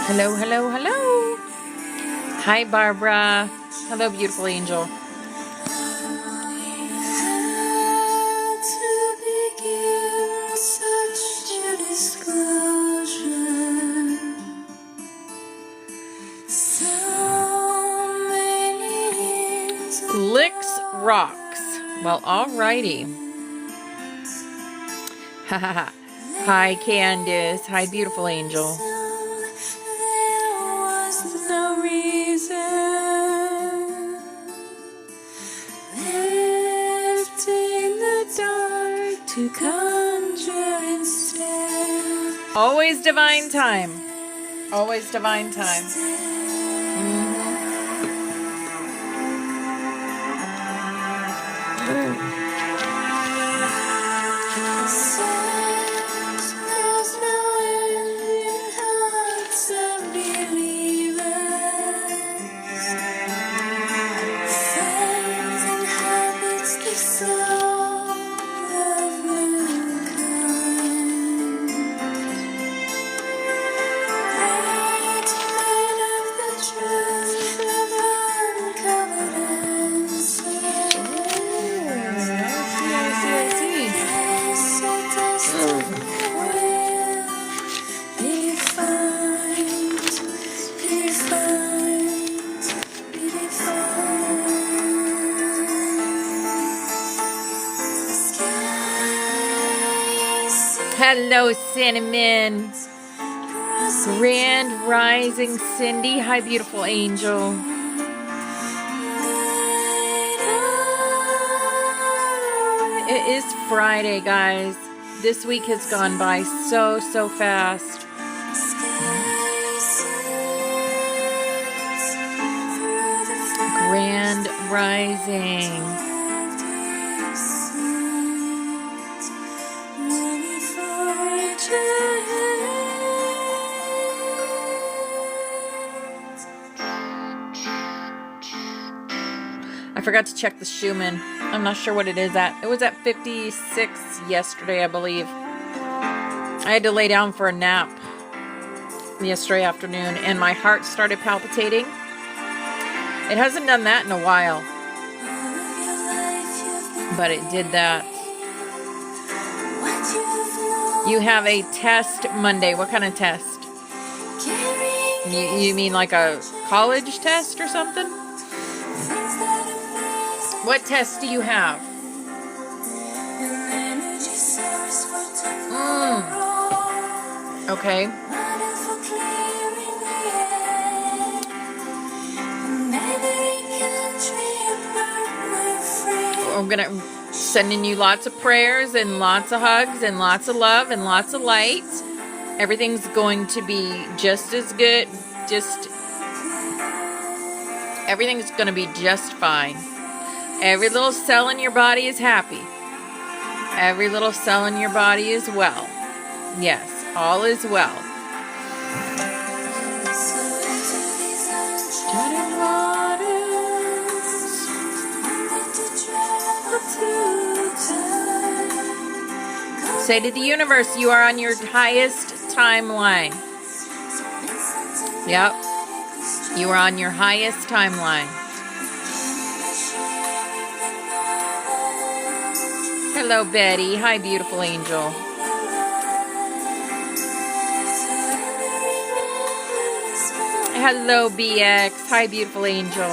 Hello, hello, hello. Hi, Barbara. Hello, beautiful angel. Licks rocks. Well, alrighty. Hi, Candace. Hi, beautiful angel. No reason left in the dark to conjure instead. Always divine time. Always divine time. Hello, Cinnamon. Grand Rising, Cindy. Hi, beautiful angel. It is Friday, guys. This week has gone by so fast. Grand Rising. I forgot to check the Schumann. I'm not sure what it is at. It was at 56 yesterday, I believe. I had to lay down for a nap yesterday afternoon, and my heart started palpitating. It hasn't done that in a while, but it did that. You have a test Monday. What kind of test? You mean like a college test or something? What test do you have? Okay. I'm gonna sending you lots of prayers and lots of hugs and lots of love and lots of light. Everything's going to be just as good. Everything's going to be just fine. Every little cell in your body is happy. Every little cell in your body is well. Yes, all is well. Say to the universe, you are on your highest timeline. Yep. You are on your highest timeline. Hello, Betty. Hi, beautiful angel. Hello, BX. Hi, beautiful angel.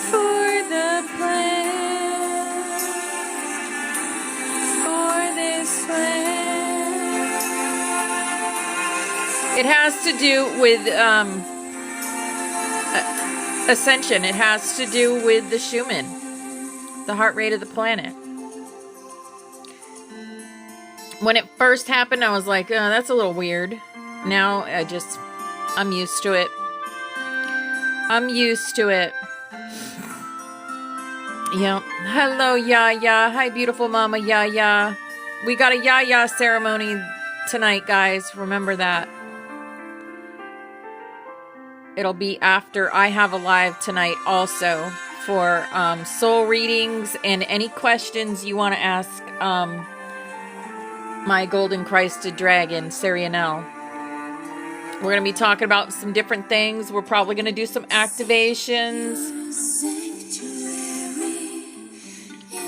For the plan, for this plan. It has to do with Ascension. It has to do with the Schumann, the heart rate of the planet. When it first happened, I was like, oh, that's a little weird. Now I'm used to it. I'm used to it. Yeah. Hello, Yaya. Hi, beautiful mama Yaya. We got a Yaya ceremony tonight, guys. Remember that. It'll be after I have a live tonight also for soul readings and any questions you want to ask my golden Christed dragon, Sarianel. We're going to be talking about some different things. We're probably going to do some activations.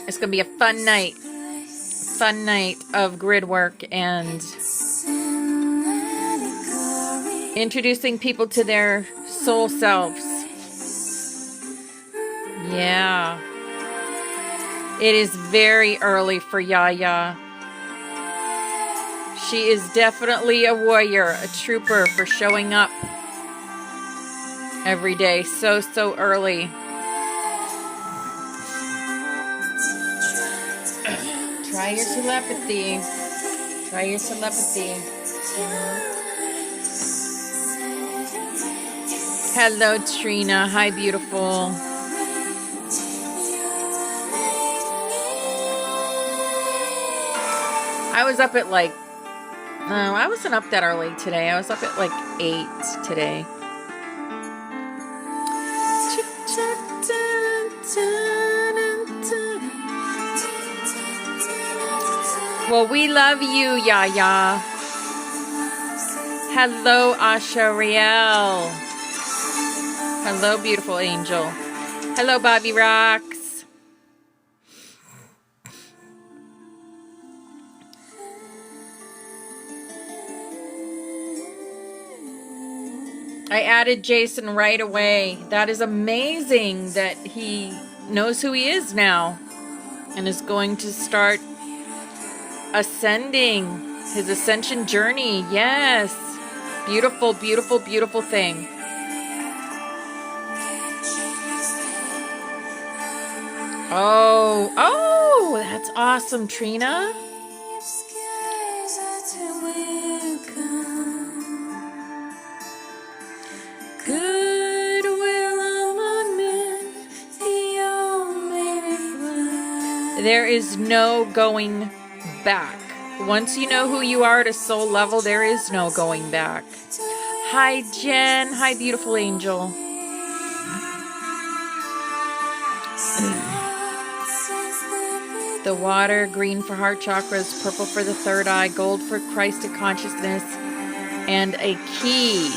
It's going to be a fun night. Fun night of grid work and introducing people to their soul selves. Yeah. It is very early for Yaya. She is definitely a warrior, a trooper for showing up every day so early. Try your telepathy. Try your telepathy. Hello, Trina. Hi, beautiful. I was up at no, I wasn't up that early today. I was up at 8 today. Well, we love you, Yaya. Hello, Ashariel. Hello, beautiful angel. Hello, Bobby Rocks. I added Jason right away. That is amazing that he knows who he is now and is going to start ascending his ascension journey. Yes. Beautiful, beautiful, beautiful thing. Oh, that's awesome, Trina. There is no going back. Once you know who you are at a soul level, there is no going back. Hi, Jen. Hi, beautiful angel. The water, green for heart chakras, purple for the third eye, gold for Christed consciousness, and a key.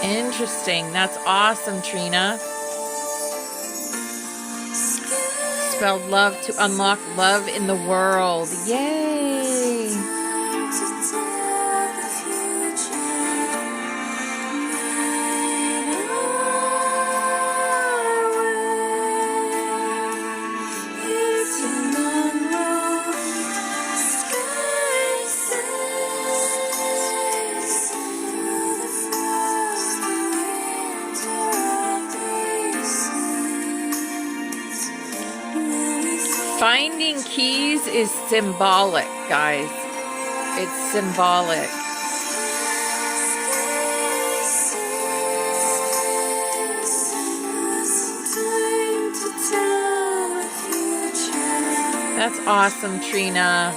Interesting. That's awesome, Trina. Spelled love to unlock love in the world. Yay! Finding keys is symbolic, guys. It's symbolic. That's awesome, Trina.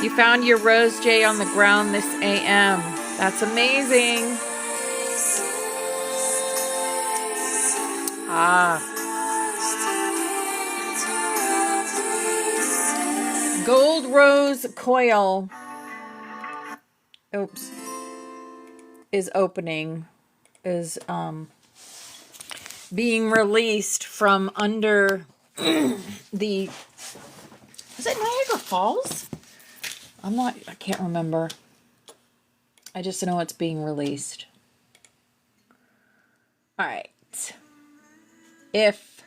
You found your rose jay on the ground this AM. That's amazing. Gold rose coil. Oops. Is opening. Is being released from under the, is it Niagara Falls? I can't remember. I just know it's being released. All right. If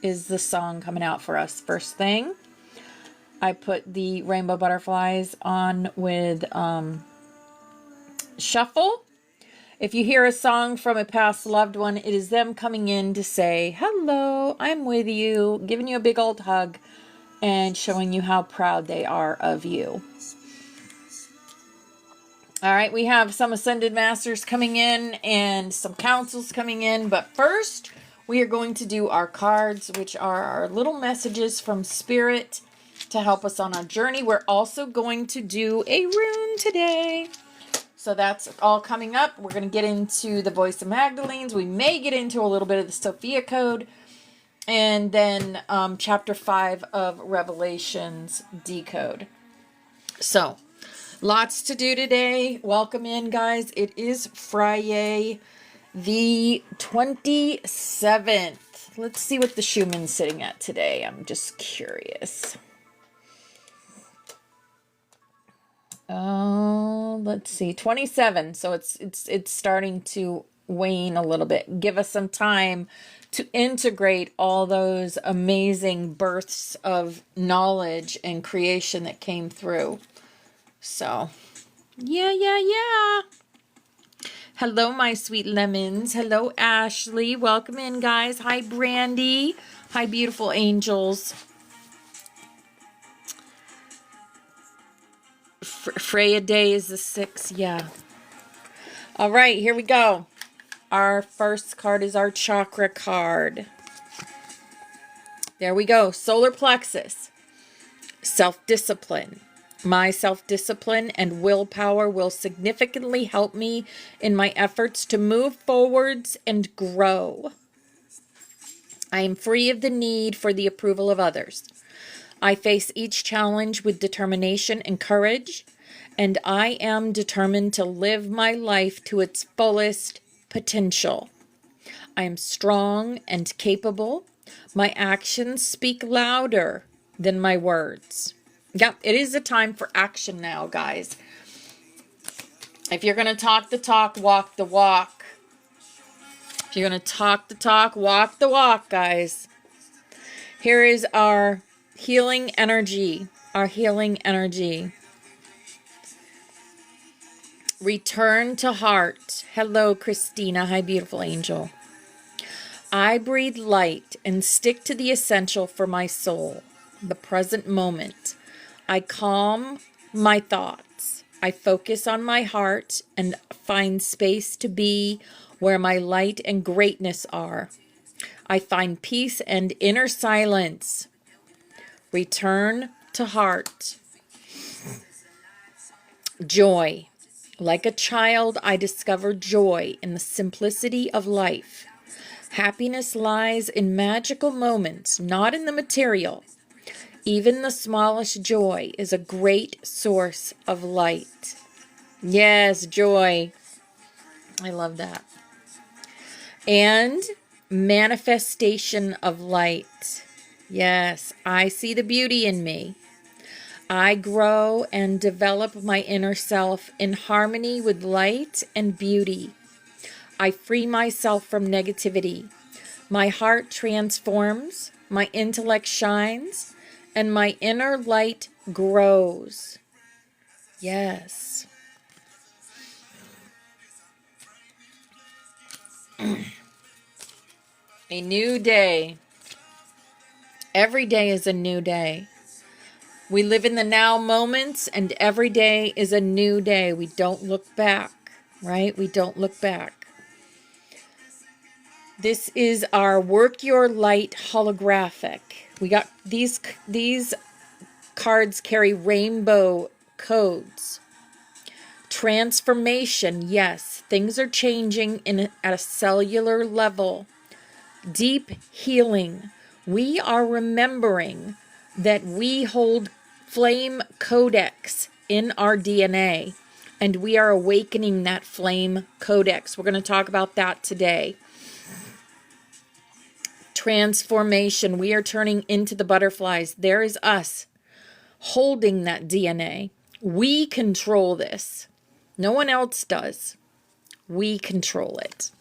is the song coming out for us. First thing, I put the Rainbow Butterflies on with Shuffle. If you hear a song from a past loved one, it is them coming in to say, hello, I'm with you, giving you a big old hug, and showing you how proud they are of you. All right, we have some Ascended Masters coming in and some councils coming in, but first we are going to do our cards, which are our little messages from Spirit to help us on our journey. We're also going to do a rune today. So that's all coming up. We're going to get into the Voice of Magdalene's. We may get into a little bit of the Sophia Code. And then chapter 5 of Revelations Decode. So, lots to do today. Welcome in, guys. It is Friday the 27th. Let's see what the Schumann's sitting at today. I'm just curious. Oh, let's see, 27. So it's starting to wane a little bit. Give us some time to integrate all those amazing births of knowledge and creation that came through. So, yeah. Hello, my sweet lemons. Hello, Ashley. Welcome in, guys. Hi, Brandy. Hi, beautiful angels. Freya Day is the 6th, yeah. All right, here we go. Our first card is our chakra card. There we go. Solar plexus. Self-discipline. My self-discipline and willpower will significantly help me in my efforts to move forwards and grow. I am free of the need for the approval of others. I face each challenge with determination and courage, and I am determined to live my life to its fullest potential. I am strong and capable. My actions speak louder than my words. Yep, it is a time for action now, guys. If you're going to talk the talk, walk the walk. If you're going to talk the talk, walk the walk, guys. Here is our healing energy. Our healing energy. Return to heart. Hello, Christina. Hi, beautiful angel. I breathe light and stick to the essential for my soul, the present moment. I calm my thoughts. I focus on my heart and find space to be where my light and greatness are. I find peace and inner silence. Return to heart. Joy. Like a child, I discover joy in the simplicity of life. Happiness lies in magical moments, not in the material. Even the smallest joy is a great source of light. Yes, joy. I love that. And manifestation of light. Yes, I see the beauty in me. I grow and develop my inner self in harmony with light and beauty. I free myself from negativity. My heart transforms, my intellect shines, and my inner light grows. Yes. A new day. Every day is a new day. We live in the now moments, and every day is a new day. We don't look back, right? We don't look back. This is our Work Your Light holographic. We got these cards carry rainbow codes. Transformation, yes, things are changing at a cellular level. Deep healing. We are remembering that we hold flame codex in our DNA, and we are awakening that flame codex. We're going to talk about that today. Transformation. We are turning into the butterflies. There is us holding that DNA. We control this. No one else does. We control it.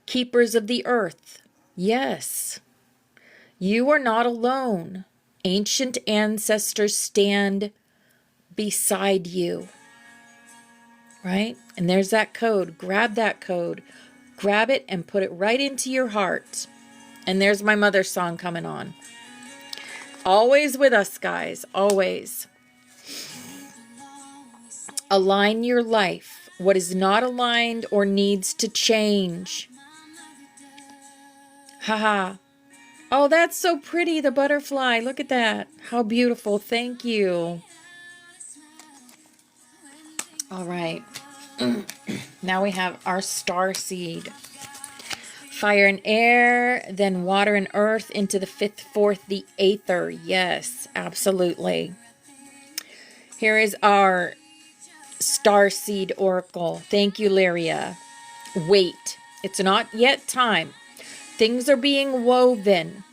Keepers of the earth. Yes. You are not alone. Ancient ancestors stand beside you. Right? And there's that code. Grab that code. Grab it and put it right into your heart. And there's my mother's song coming on. Always with us, guys. Always. Align your life. What is not aligned or needs to change. Haha. Oh, that's so pretty. The butterfly. Look at that. How beautiful. Thank you. All right. Now we have our star seed. Fire and air, then water and earth, into the fifth, fourth, the aether. Yes, absolutely. Here is our star seed oracle. Thank you, Lyria. Wait. It's not yet time. Things are being woven.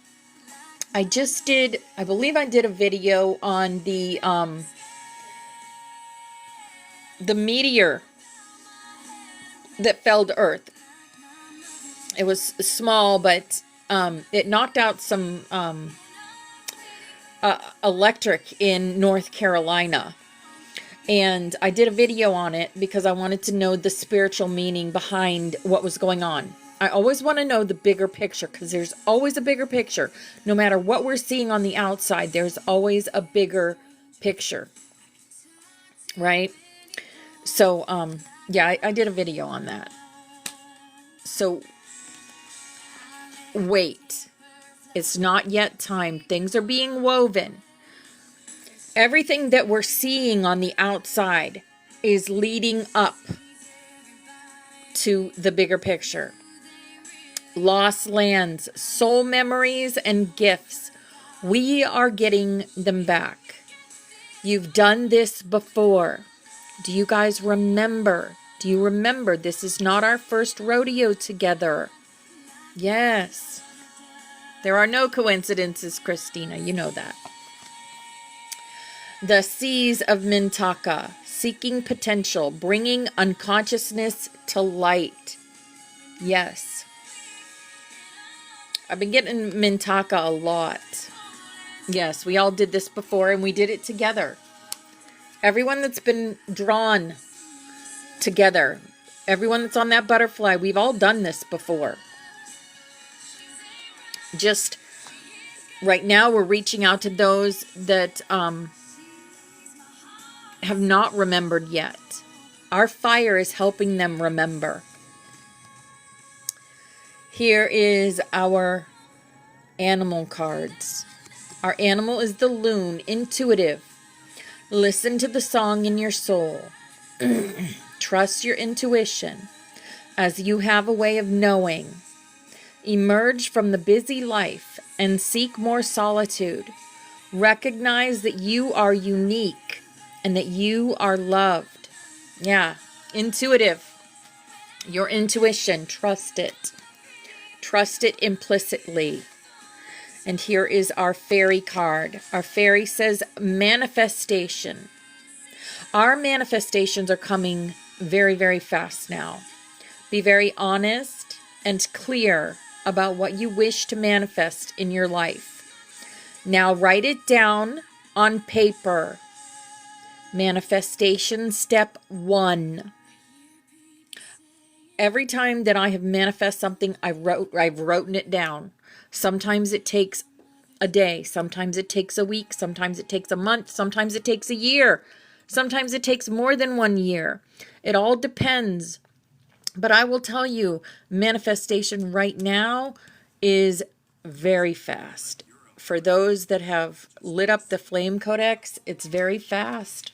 I believe I did a video on the meteor that fell to Earth. It was small, but it knocked out some electric in North Carolina. And I did a video on it because I wanted to know the spiritual meaning behind what was going on. I always want to know the bigger picture, because there's always a bigger picture. No matter what we're seeing on the outside, there's always a bigger picture. Right? So, yeah, I did a video on that. So, wait. It's not yet time. Things are being woven. Everything that we're seeing on the outside is leading up to the bigger picture. Lost lands, soul memories, and gifts. We are getting them back. You've done this before. Do you guys remember? Do you remember? This is not our first rodeo together. Yes. There are no coincidences, Christina. You know that. The seas of Mintaka. Seeking potential. Bringing unconsciousness to light. Yes. I've been getting Mintaka a lot. Yes, we all did this before, and we did it together. Everyone that's been drawn together, everyone that's on that butterfly, we've all done this before. Just right now, we're reaching out to those that have not remembered yet. Our fire is helping them remember. Here is our animal cards. Our animal is the loon, intuitive. Listen to the song in your soul. Trust your intuition, as you have a way of knowing. Emerge from the busy life and seek more solitude. Recognize that you are unique and that you are loved. Yeah, intuitive. Your intuition, trust it. Trust it implicitly. And here is our fairy card. Our fairy says manifestation. Our manifestations are coming very, very fast now. Be very honest and clear about what you wish to manifest in your life. Now write it down on paper. Manifestation step 1. Every time that I have manifest something, I've written it down. Sometimes it takes a day. Sometimes it takes a week. Sometimes it takes a month. Sometimes it takes a year. Sometimes it takes more than 1 year. It all depends. But I will tell you, manifestation right now is very fast. For those that have lit up the Flame Codex, it's very fast.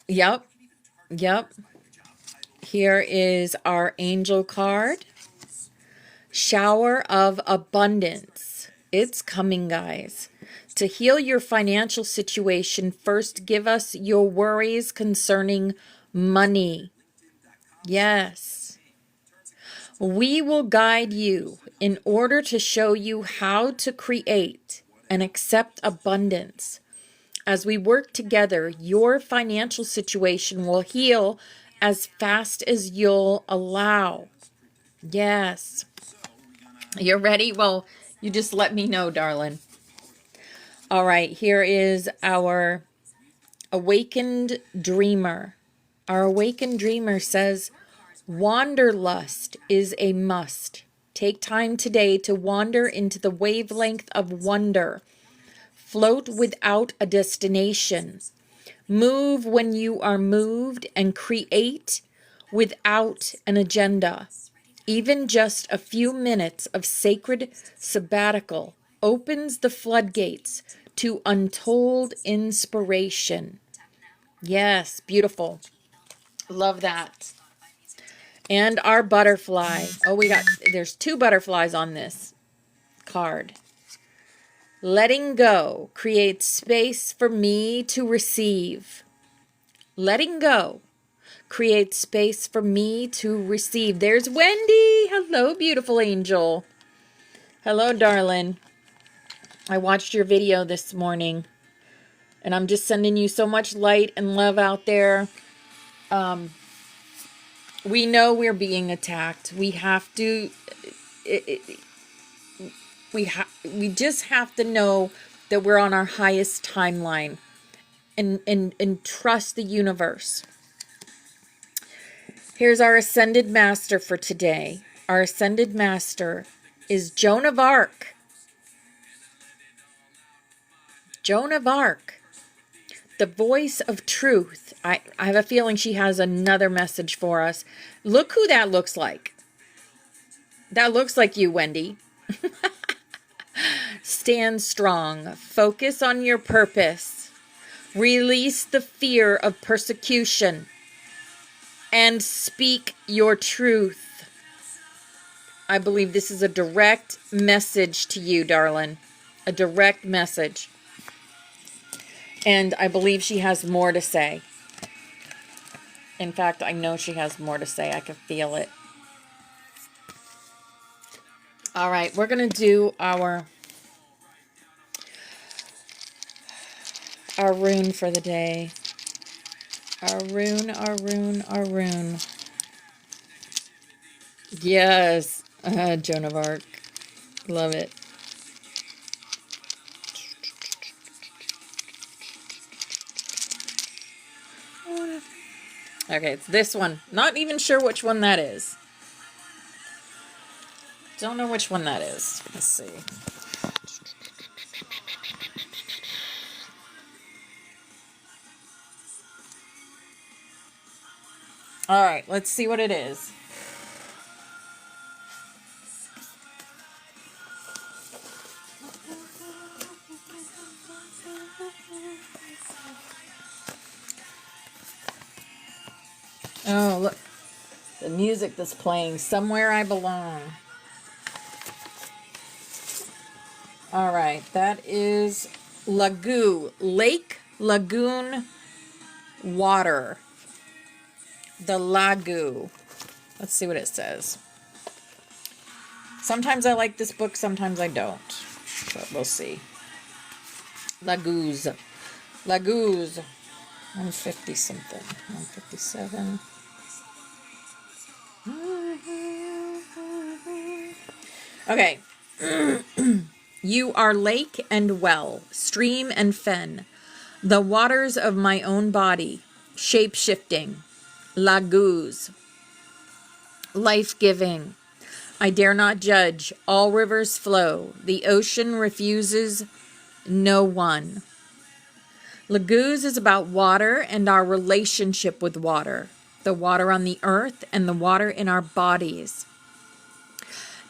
Yep. Yep. Here is our angel card. Shower of abundance. It's coming, guys. To heal your financial situation, first give us your worries concerning money. Yes. We will guide you in order to show you how to create and accept abundance. As we work together, your financial situation will heal as fast as you'll allow. Yes. You're ready? Well, you just let me know, darling. All right, here is our awakened dreamer. Our awakened dreamer says, wanderlust is a must. Take time today to wander into the wavelength of wonder. Float without a destination. Move when you are moved and create without an agenda. Even just a few minutes of sacred sabbatical opens the floodgates to untold inspiration. Yes, beautiful. Love that. And our butterfly. Oh, there's 2 butterflies on this card. Letting go creates space for me to receive. Letting go creates space for me to receive. There's Wendy. Hello, beautiful angel. Hello, darling. I watched your video this morning, and I'm just sending you so much light and love out there. We know we're being attacked. We have to, we just have to know that we're on our highest timeline and trust the universe. Here's our Ascended Master for today. Our Ascended Master is Joan of Arc. Joan of Arc, the voice of truth. I have a feeling she has another message for us. Look who that looks like. That looks like you, Wendy. Stand strong. Focus on your purpose. Release the fear of persecution. And speak your truth. I believe this is a direct message to you, darling. A direct message. And I believe she has more to say. In fact, I know she has more to say. I can feel it. All right, we're going to do our rune for the day. Our rune. Yes, Joan of Arc. Love it. Okay, it's this one. Not even sure which one that is. Don't know which one that is. Let's see. All right, let's see what it is. Oh, look. The music that's playing, Somewhere I Belong. All right, that is Lake Lagoon Water. The Lagoon. Let's see what it says. Sometimes I like this book, sometimes I don't. But we'll see. Lagoos. 150 something. 157. Okay. You are lake and well, stream and fen, the waters of my own body, shape-shifting, lagoos, life-giving. I dare not judge, all rivers flow, the ocean refuses no one. Lagoos is about water and our relationship with water, the water on the earth and the water in our bodies.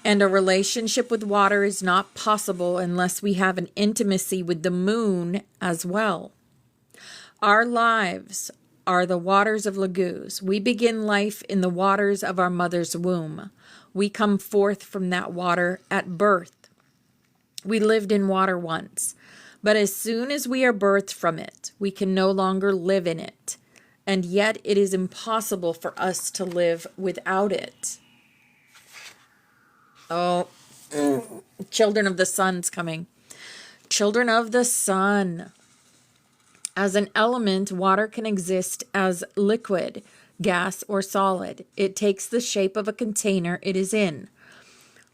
And a relationship with water is not possible unless we have an intimacy with the moon as well. Our lives are the waters of lagoons. We begin life in the waters of our mother's womb. We come forth from that water at birth. We lived in water once, but as soon as we are birthed from it, we can no longer live in it. And yet it is impossible for us to live without it. Oh, children of the sun's coming. Children of the sun. As an element, water can exist as liquid, gas, or solid. It takes the shape of a container it is in.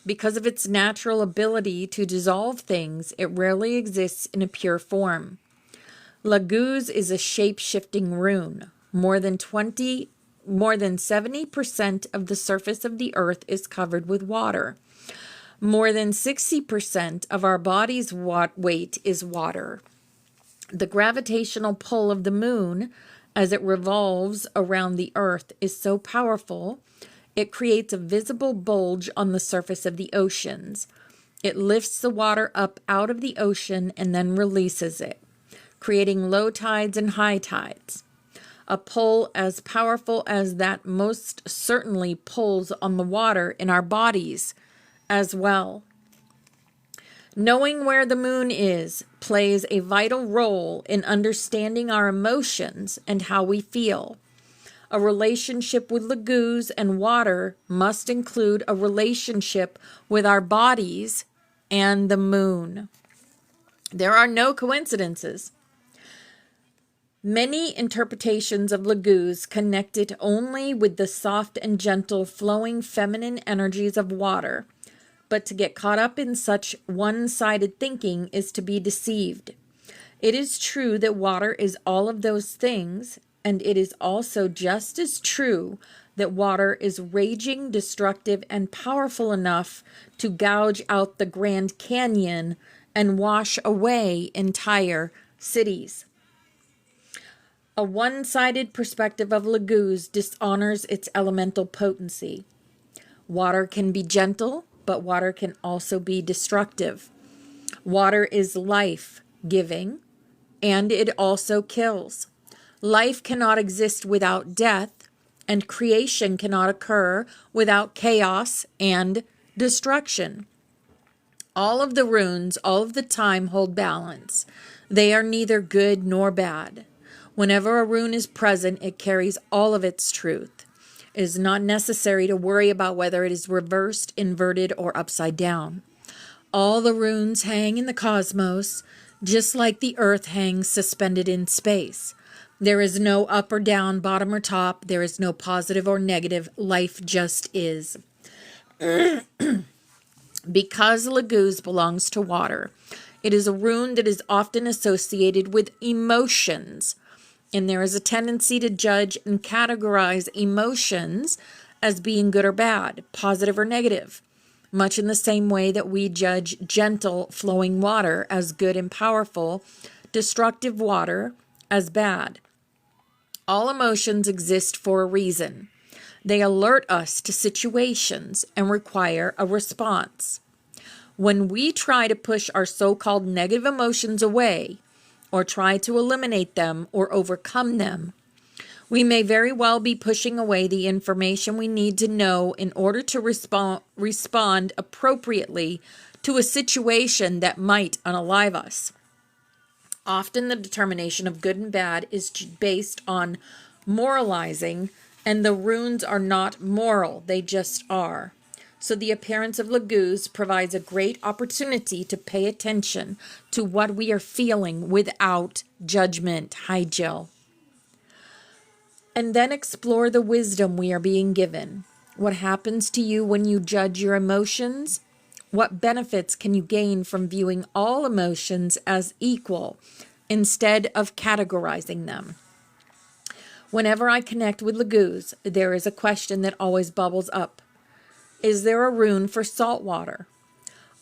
Because of its natural ability to dissolve things, it rarely exists in a pure form. Laguz is a shape-shifting rune. More than 70% of the surface of the earth is covered with water. More than 60% of our body's weight is water. The gravitational pull of the moon, as it revolves around the earth, is so powerful, it creates a visible bulge on the surface of the oceans. It lifts the water up out of the ocean and then releases it, creating low tides and high tides. A pull as powerful as that most certainly pulls on the water in our bodies as well. Knowing where the moon is plays a vital role in understanding our emotions and how we feel. A relationship with Laguz and water must include a relationship with our bodies and the moon. There are no coincidences. Many interpretations of Laguz connect it only with the soft and gentle flowing feminine energies of water. But to get caught up in such one-sided thinking is to be deceived. It is true that water is all of those things, and it is also just as true that water is raging, destructive, and powerful enough to gouge out the Grand Canyon and wash away entire cities. A one-sided perspective of Laguz dishonors its elemental potency. Water can be gentle, but water can also be destructive. Water is life-giving, and it also kills. Life cannot exist without death, and creation cannot occur without chaos and destruction. All of the runes, all of the time, hold balance. They are neither good nor bad. Whenever a rune is present, it carries all of its truth. It is not necessary to worry about whether it is reversed, inverted, or upside down. All the runes hang in the cosmos, just like the earth hangs suspended in space. There is no up or down, bottom or top. There is no positive or negative. Life just is. Because Laguz belongs to water, it is a rune that is often associated with emotions. And there is a tendency to judge and categorize emotions as being good or bad, positive or negative, much in the same way that we judge gentle flowing water as good and powerful, destructive water as bad. All emotions exist for a reason. They alert us to situations and require a response. When we try to push our so-called negative emotions away, or try to eliminate them or overcome them, we may very well be pushing away the information we need to know in order to respond appropriately to a situation that might unalive us. Often the determination of good and bad is based on moralizing, and the runes are not moral, they just are. So the appearance of Laguz provides a great opportunity to pay attention to what we are feeling without judgment. Hi, Jill. And then explore the wisdom we are being given. What happens to you when you judge your emotions? What benefits can you gain from viewing all emotions as equal instead of categorizing them? Whenever I connect with Laguz, there is a question that always bubbles up. Is there a rune for salt water?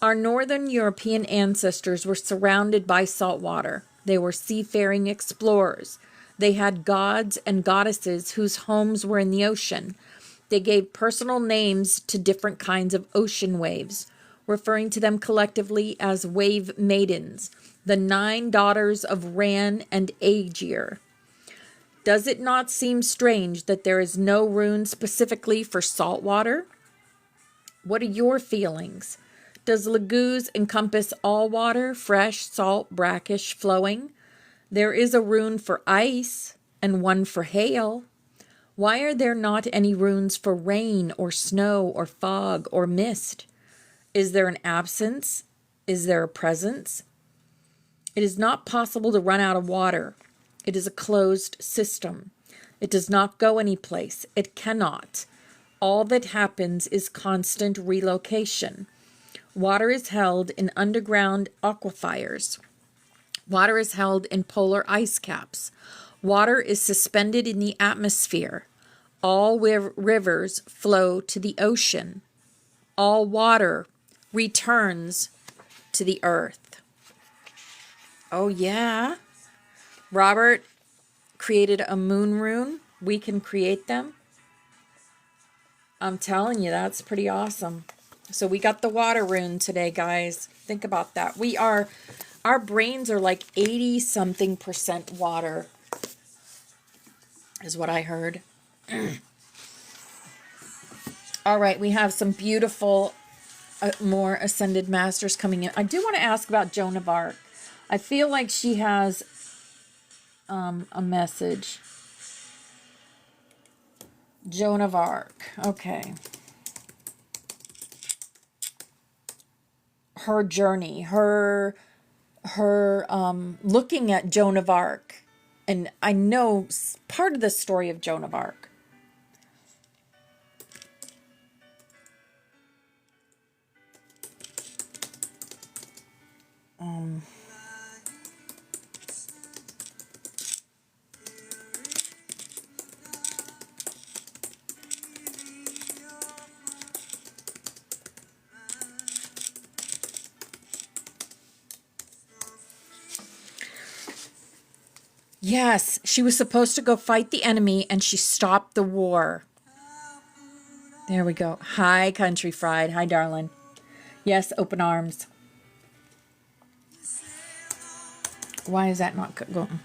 Our northern European ancestors were surrounded by salt water. They were seafaring explorers. They had gods and goddesses whose homes were in the ocean. They gave personal names to different kinds of ocean waves, referring to them collectively as wave maidens, the 9 daughters of Ran and Aegir. Does it not seem strange that there is no rune specifically for salt water? What are your feelings? Does Laguz encompass all water, fresh, salt, brackish, flowing? There is a rune for ice and one for hail. Why are there not any runes for rain or snow or fog or mist? Is there an absence? Is there a presence? It is not possible to run out of water. It is a closed system. It does not go anyplace. It cannot. All that happens is constant relocation. Water is held in underground aquifers. Water is held in polar ice caps. Water is suspended in the atmosphere. All rivers flow to the ocean. All water returns to the earth. Oh, yeah. Robert created a moon rune. We can create them. I'm telling you, that's pretty awesome. So we got the water rune today, guys. Think about that. Our brains are like 80-something% water, is what I heard. All right, we have some beautiful, more ascended masters coming in. I do want to ask about Joan of Arc. I feel like she has a message. Joan of Arc. Okay. Her journey, her looking at Joan of Arc. And I know part of the story of Joan of Arc. Yes, she was supposed to go fight the enemy and she stopped the war. There we go. Hi, Country Fried. Hi, darling. Yes, open arms. Why is that not going?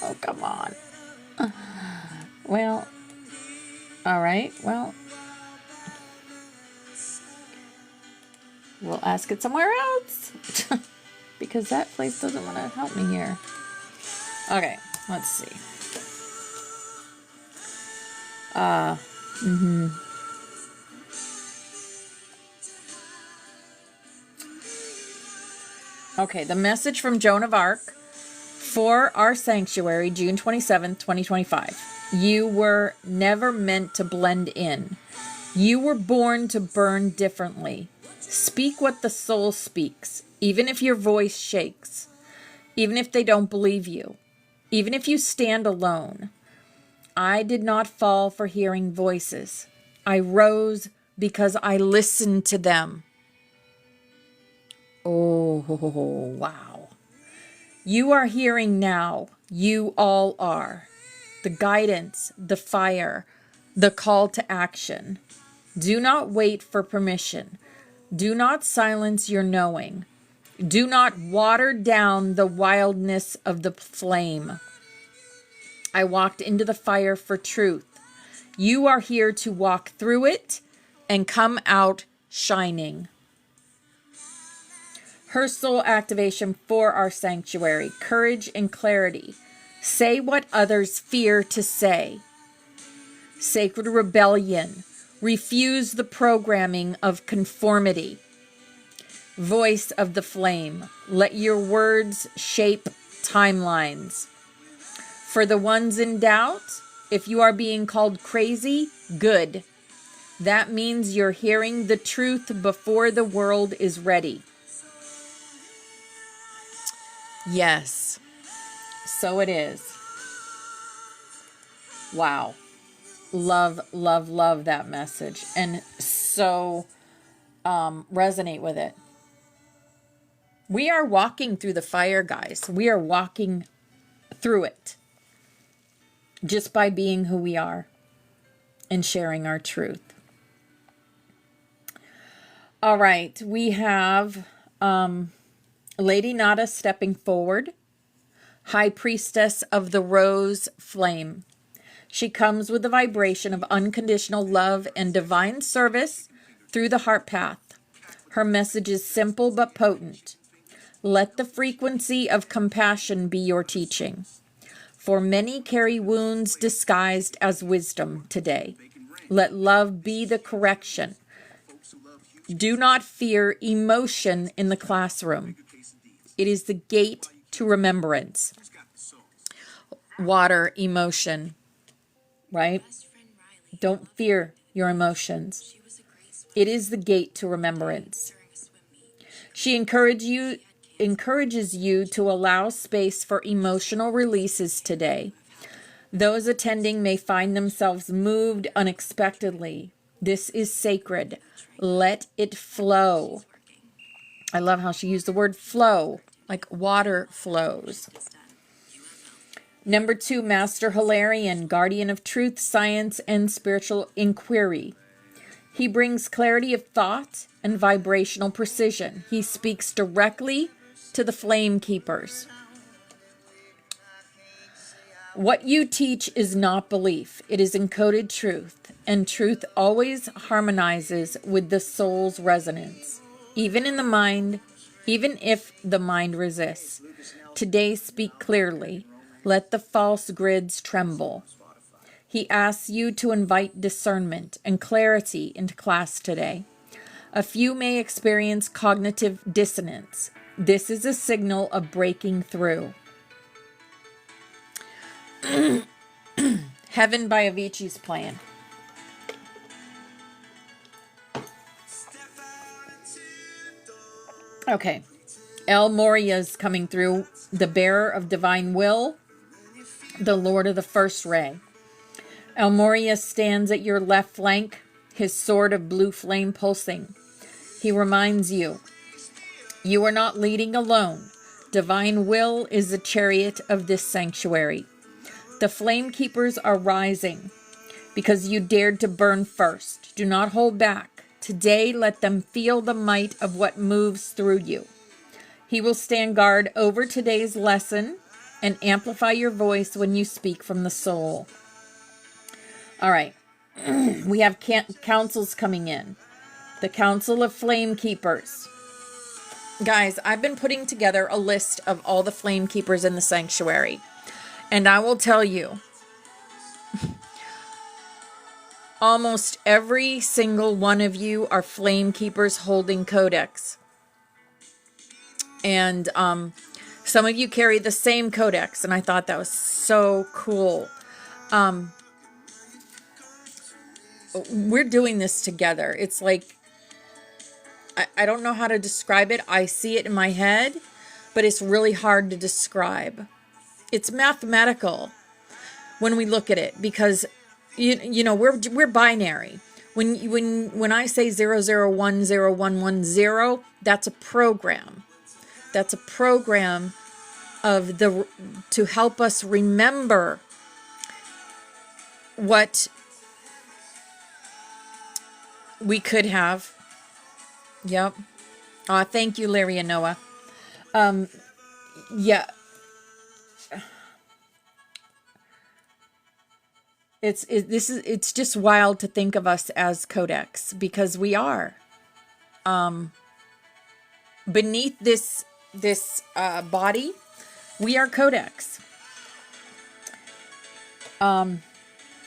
Oh, come on. Well, all right. Well, we'll ask it somewhere else. Because that place doesn't want to help me here. Okay, let's see. Okay, the message from Joan of Arc for our sanctuary, June 27th, 2025. You were never meant to blend in. You were born to burn differently. Speak what the soul speaks, even if your voice shakes, even if they don't believe you, even if you stand alone. I did not fall for hearing voices. I rose because I listened to them. Oh, wow. You are hearing now. You all are. The guidance, the fire, the call to action. Do not wait for permission. Do not silence your knowing. Do not water down the wildness of the flame. I walked into the fire for truth. You are here to walk through it and come out shining. Her soul activation for our sanctuary, courage and clarity. Say what others fear to say. Sacred rebellion. Refuse the programming of conformity. Voice of the flame. Let your words shape timelines. For the ones in doubt, if you are being called crazy, good. That means you're hearing the truth before the world is ready. Yes, so it is. Wow. Love, love, love that message. And so resonate with it. We are walking through the fire, guys. We are walking through it. Just by being who we are and sharing our truth. All right, we have Lady Nada stepping forward, High Priestess of the Rose Flame. She comes with the vibration of unconditional love and divine service through the heart path. Her message is simple but potent. Let the frequency of compassion be your teaching. For many carry wounds disguised as wisdom today. Let love be the correction. Do not fear emotion in the classroom. It is the gate to remembrance. Water, emotion, right? Don't fear your emotions. It is the gate to remembrance. She encourages you to allow space for emotional releases today. Those attending may find themselves moved unexpectedly. This is sacred. Let it flow. I love how she used the word flow, like water flows. Number 2, Master Hilarion, guardian of truth, science, and spiritual inquiry. He brings clarity of thought and vibrational precision. He speaks directly to the flame keepers. What you teach is not belief. It is encoded truth, and truth always harmonizes with the soul's resonance, even in the mind, even if the mind resists. Today, speak clearly. Let the false grids tremble. He asks you to invite discernment and clarity into class today. A few may experience cognitive dissonance. This is a signal of breaking through. Heaven by Avicii's playing. Okay. El Moria's coming through. The bearer of divine will. The Lord of the first ray. El Moria stands at your left flank, his sword of blue flame pulsing. He reminds you, you are not leading alone. Divine will is the chariot of this sanctuary. The flame keepers are rising because you dared to burn first. Do not hold back. Today, let them feel the might of what moves through you. He will stand guard over today's lesson and amplify your voice when you speak from the soul. All right. We have councils coming in. The Council of Flame Keepers. Guys, I've been putting together a list of all the flame keepers in the sanctuary. And I will tell you, almost every single one of you are flame keepers holding codex. And some of you carry the same codex, and I thought that was so cool. We're doing this together. It's like, I don't know how to describe it. I see it in my head, but it's really hard to describe. It's mathematical when we look at it, because you know we're binary. When I say 00101110, that's a program. That's a program of to help us remember what we could have. Yep. Thank you, Larry and Noah. Yeah. It's just wild to think of us as codex, because we are. Beneath this body, we are codex.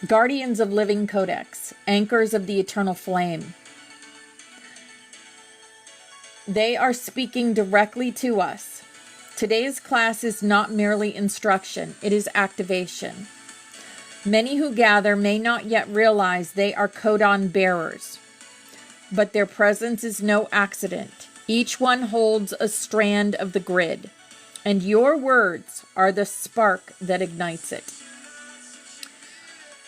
Guardians of living codex, anchors of the eternal flame. They are speaking directly to us. Today's class is not merely instruction, it is activation. Many who gather may not yet realize they are codon bearers, but their presence is no accident. Each one holds a strand of the grid, and your words are the spark that ignites it.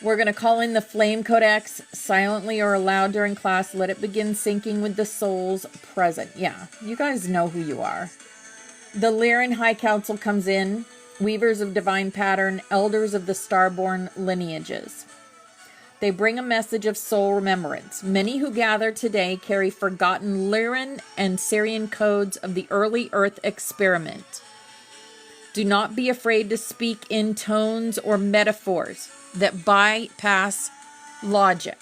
We're going to call in the flame codex silently or aloud during class. Let it begin syncing with the souls present. Yeah, you guys know who you are. The Lyran High Council comes in. Weavers of divine pattern, elders of the starborn lineages. They bring a message of soul remembrance. Many who gather today carry forgotten Lyran and Syrian codes of the early Earth experiment. Do not be afraid to speak in tones or metaphors that bypass logic.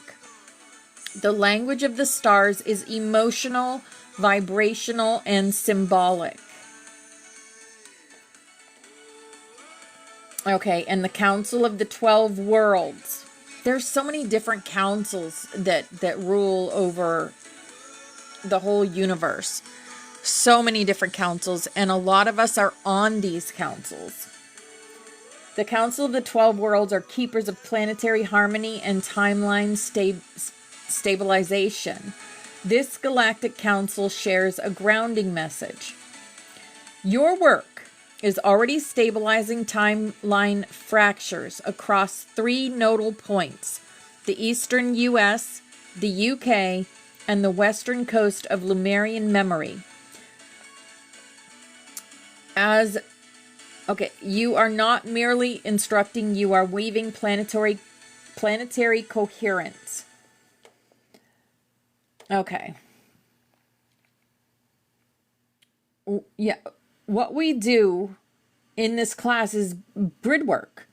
The language of the stars is emotional, vibrational, and symbolic. Okay, and the Council of the 12 Worlds. There's so many different councils that rule over the whole universe. So many different councils, and a lot of us are on these councils. The Council of the 12 Worlds are keepers of planetary harmony and timeline stabilization. This galactic council shares a grounding message. Your work is already stabilizing timeline fractures across 3 nodal points: the eastern US, the UK, and the western coast of Lemurian memory. You are not merely instructing, you are weaving planetary coherence. Okay. Yeah, what we do in this class is grid work.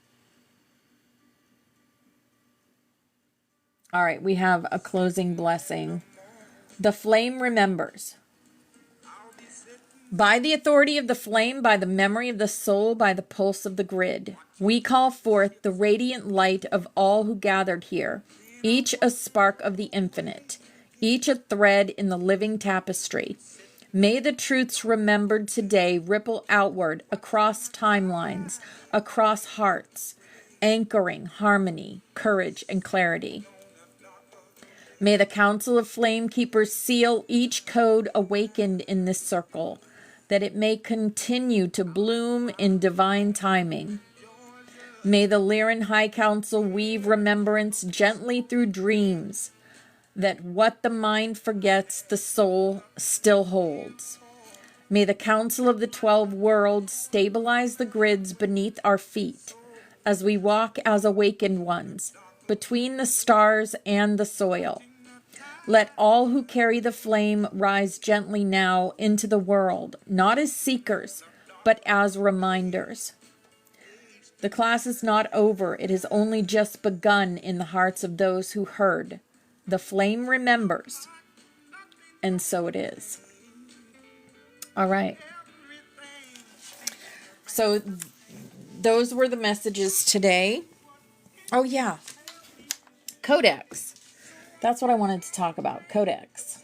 All right, we have a closing blessing. The flame remembers. By the authority of the flame, by the memory of the soul, by the pulse of the grid, we call forth the radiant light of all who gathered here, each a spark of the infinite, each a thread in the living tapestry. May the truths remembered today ripple outward across timelines, across hearts, anchoring harmony, courage, and clarity. May the Council of Flame Keepers seal each code awakened in this circle, that it may continue to bloom in divine timing. May the Lyran High Council weave remembrance gently through dreams, that what the mind forgets, the soul still holds. May the Council of the 12 Worlds stabilize the grids beneath our feet, as we walk as awakened ones, between the stars and the soil. Let all who carry the flame rise gently now into the world, not as seekers, but as reminders. The class is not over. It has only just begun in the hearts of those who heard. The flame remembers, and so it is. All right. So those were the messages today. Oh, yeah. Codex. That's what I wanted to talk about, Codex.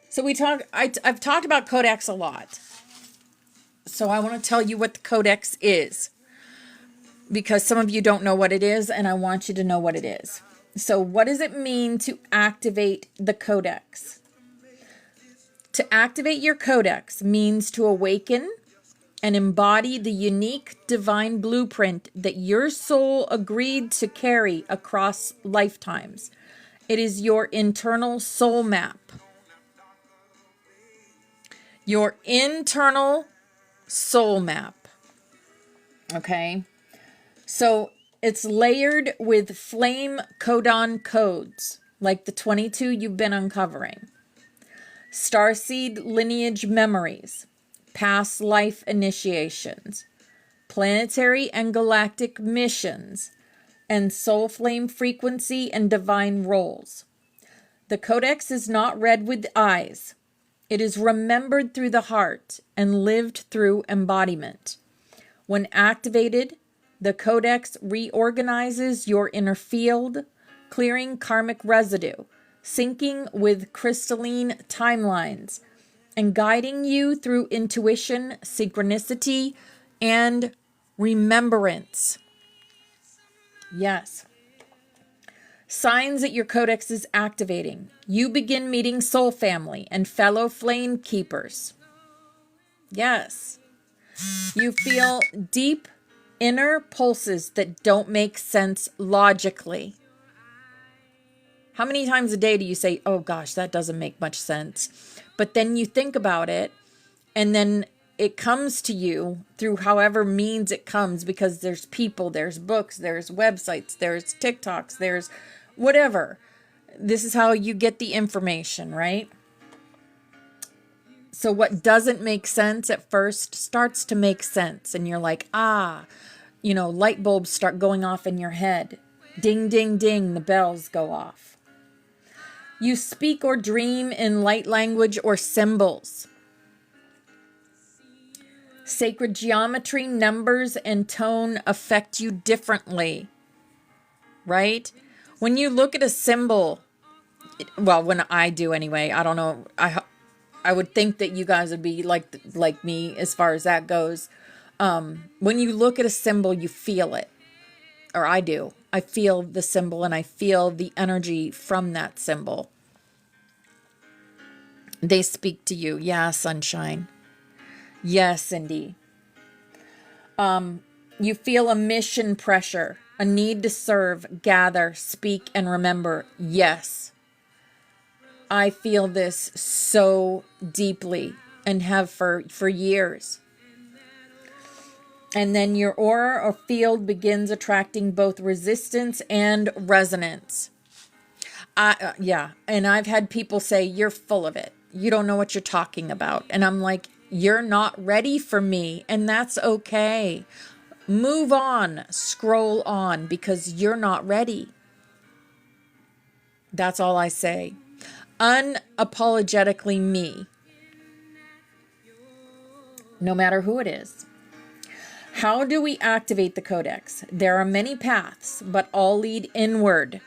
So I've talked about Codex a lot. So I want to tell you what the Codex is, because some of you don't know what it is, and I want you to know what it is. So what does it mean to activate the Codex? To activate your Codex means to awaken and embody the unique divine blueprint that your soul agreed to carry across lifetimes. It is your internal soul map. Your internal soul map. Okay? So it's layered with flame codon codes, like the 22 you've been uncovering. Starseed lineage memories, past life initiations, planetary and galactic missions, and soul flame frequency and divine roles. The Codex is not read with eyes. It is remembered through the heart and lived through embodiment. When activated, the Codex reorganizes your inner field, clearing karmic residue, syncing with crystalline timelines, and guiding you through intuition, synchronicity, and remembrance. Yes. Signs that your Codex is activating. You begin meeting soul family and fellow flame keepers. Yes. You feel deep inner pulses that don't make sense logically. How many times a day do you say, oh gosh, that doesn't make much sense? But then you think about it, and then it comes to you through however means it comes, because there's people, there's books, there's websites, there's TikToks, there's whatever. This is how you get the information, right? So what doesn't make sense at first starts to make sense. And you're like, light bulbs start going off in your head. Ding, ding, ding, the bells go off. You speak or dream in light language or symbols. Sacred geometry, numbers, and tone affect you differently, right? When you look at a symbol, Well, when I do anyway, I don't know. I would think that you guys would be like me as far as that goes. When you look at a symbol, you feel it, or I do. I feel the symbol and I feel the energy from that symbol. They speak to you. Yeah, sunshine. Yes, Cindy. You feel a mission pressure, a need to serve, gather, speak, and remember. Yes. I feel this so deeply and have for years. And then your aura or field begins attracting both resistance and resonance. Yeah. And I've had people say, you're full of it. You don't know what you're talking about. And I'm like, you're not ready for me. And that's okay. Move on, scroll on, because you're not ready. That's all I say. Unapologetically me. No matter who it is. How do we activate the codex? There are many paths, but all lead inward.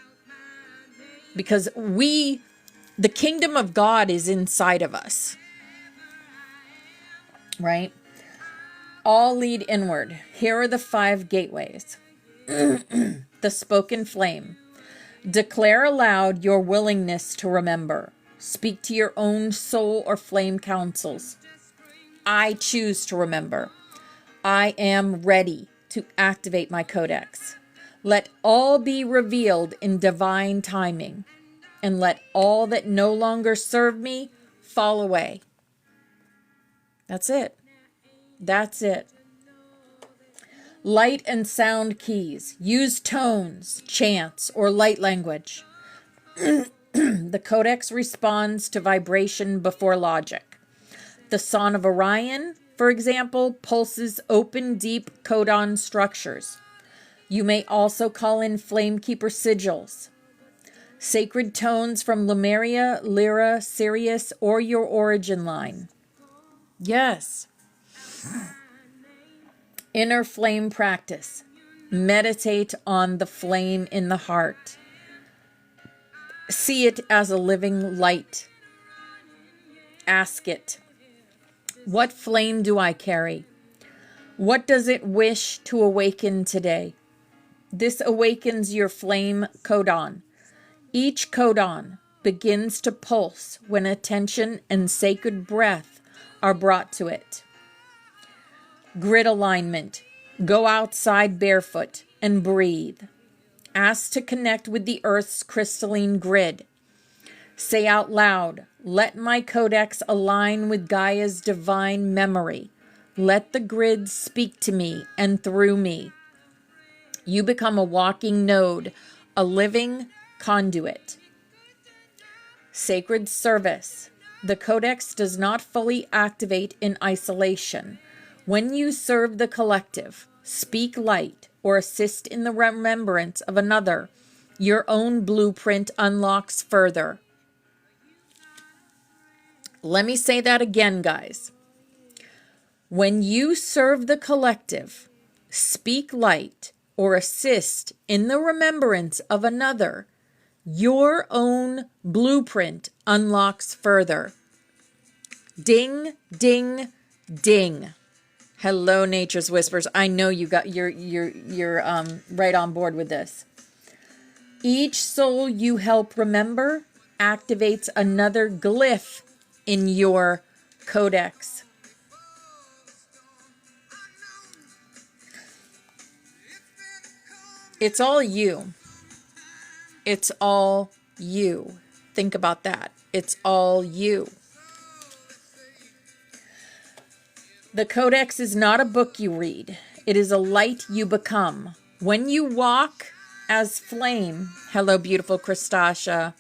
Because the kingdom of God is inside of us. Right? All lead inward. Here are the 5 gateways. The spoken flame. Declare aloud your willingness to remember. Speak to your own soul or flame counsels. I choose to remember. I am ready to activate my codex. Let all be revealed in divine timing, and let all that no longer serve me fall away. That's it. That's it. Light and sound keys. Use tones, chants, or light language. The codex responds to vibration before logic. The Son of Orion, for example, pulses open, deep codon structures. You may also call in Flamekeeper sigils. Sacred tones from Lemuria, Lyra, Sirius, or your origin line. Yes. Inner flame practice. Meditate on the flame in the heart. See it as a living light. Ask it, what flame do I carry? What does it wish to awaken today? This awakens your flame codon. Each codon begins to pulse when attention and sacred breath are brought to it. Grid alignment. Go outside barefoot and breathe. Ask to connect with the Earth's crystalline grid. Say out loud, let my codex align with Gaia's divine memory. Let the grid speak to me and through me. You become a walking node, a living conduit. Sacred service. The codex does not fully activate in isolation. When you serve the collective, speak light, or assist in the remembrance of another, your own blueprint unlocks further. Let me say that again, guys. When you serve the collective, speak light, or assist in the remembrance of another, your own blueprint unlocks further. Ding, ding, ding. Hello, Nature's Whispers. I know you're right on board with this. Each soul you help remember activates another glyph in your codex. It's all you. It's all you. Think about that. It's all you. The codex is not a book you read. It is a light you become. When you walk as flame, hello, beautiful Christasha.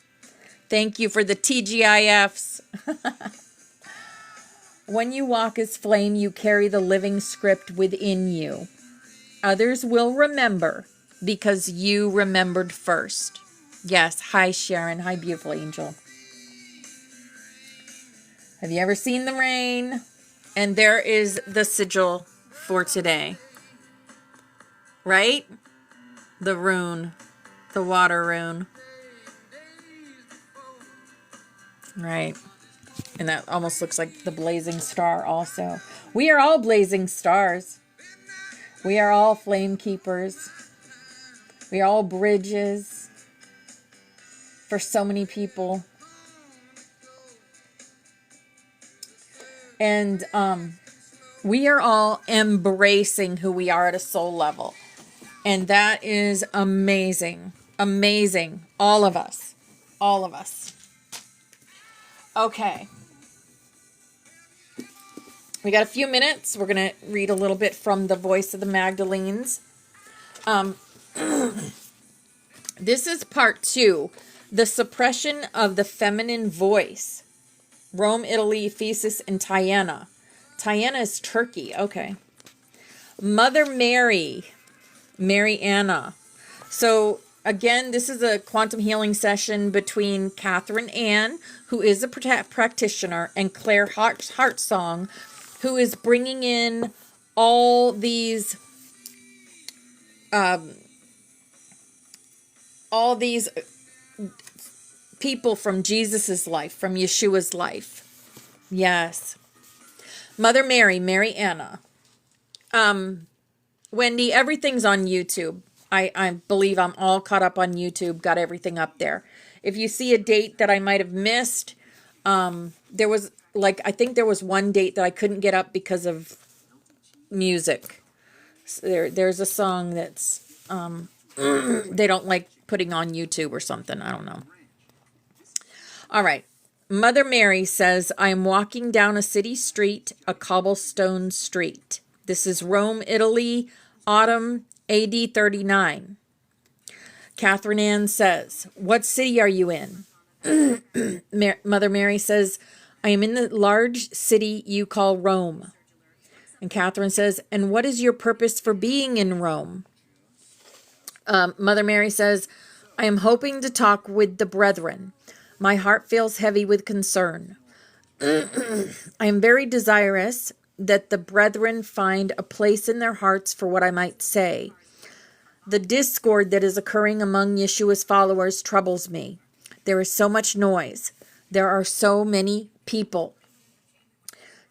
Thank you for the TGIFs. When you walk as flame, you carry the living script within you. Others will remember because you remembered first. Yes. Hi, Sharon. Hi, beautiful angel. Have you ever seen the rain? And there is the sigil for today. Right? The rune. The water rune. Right. And that almost looks like the blazing star also. We are all blazing stars. We are all flame keepers. We are all bridges for so many people. And we are all embracing who we are at a soul level. And that is amazing. Amazing. All of us. All of us. Okay. We got a few minutes. We're going to read a little bit from The Voice of the Magdalenes. This is part 2. The Suppression of the Feminine Voice. Rome, Italy, Ephesus, and Tyana. Tyana is Turkey. Okay. Mother Mary. Mary Anna. So, again, this is a quantum healing session between Catherine Ann, who is a practitioner, and Claire Hartsong, who is bringing in all these people from Jesus's life, from Yeshua's life. Yes. Mother Mary, Mary Anna. Wendy, everything's on YouTube. I believe I'm all caught up on YouTube, got everything up there. If you see a date that I might have missed, there was, I think there was one date that I couldn't get up because of music. So there's a song that's, they don't like putting on YouTube or something. I don't know. All right. Mother Mary says, I am walking down a city street, a cobblestone street. This is Rome, Italy, autumn AD 39. Catherine Ann says, what city are you in? Mother Mary says, I am in the large city you call Rome. And Catherine says, and what is your purpose for being in Rome? Mother Mary says, I am hoping to talk with the brethren. My heart feels heavy with concern. I am very desirous that the brethren find a place in their hearts for what I might say. The discord that is occurring among Yeshua's followers troubles me. There is so much noise. There are so many people.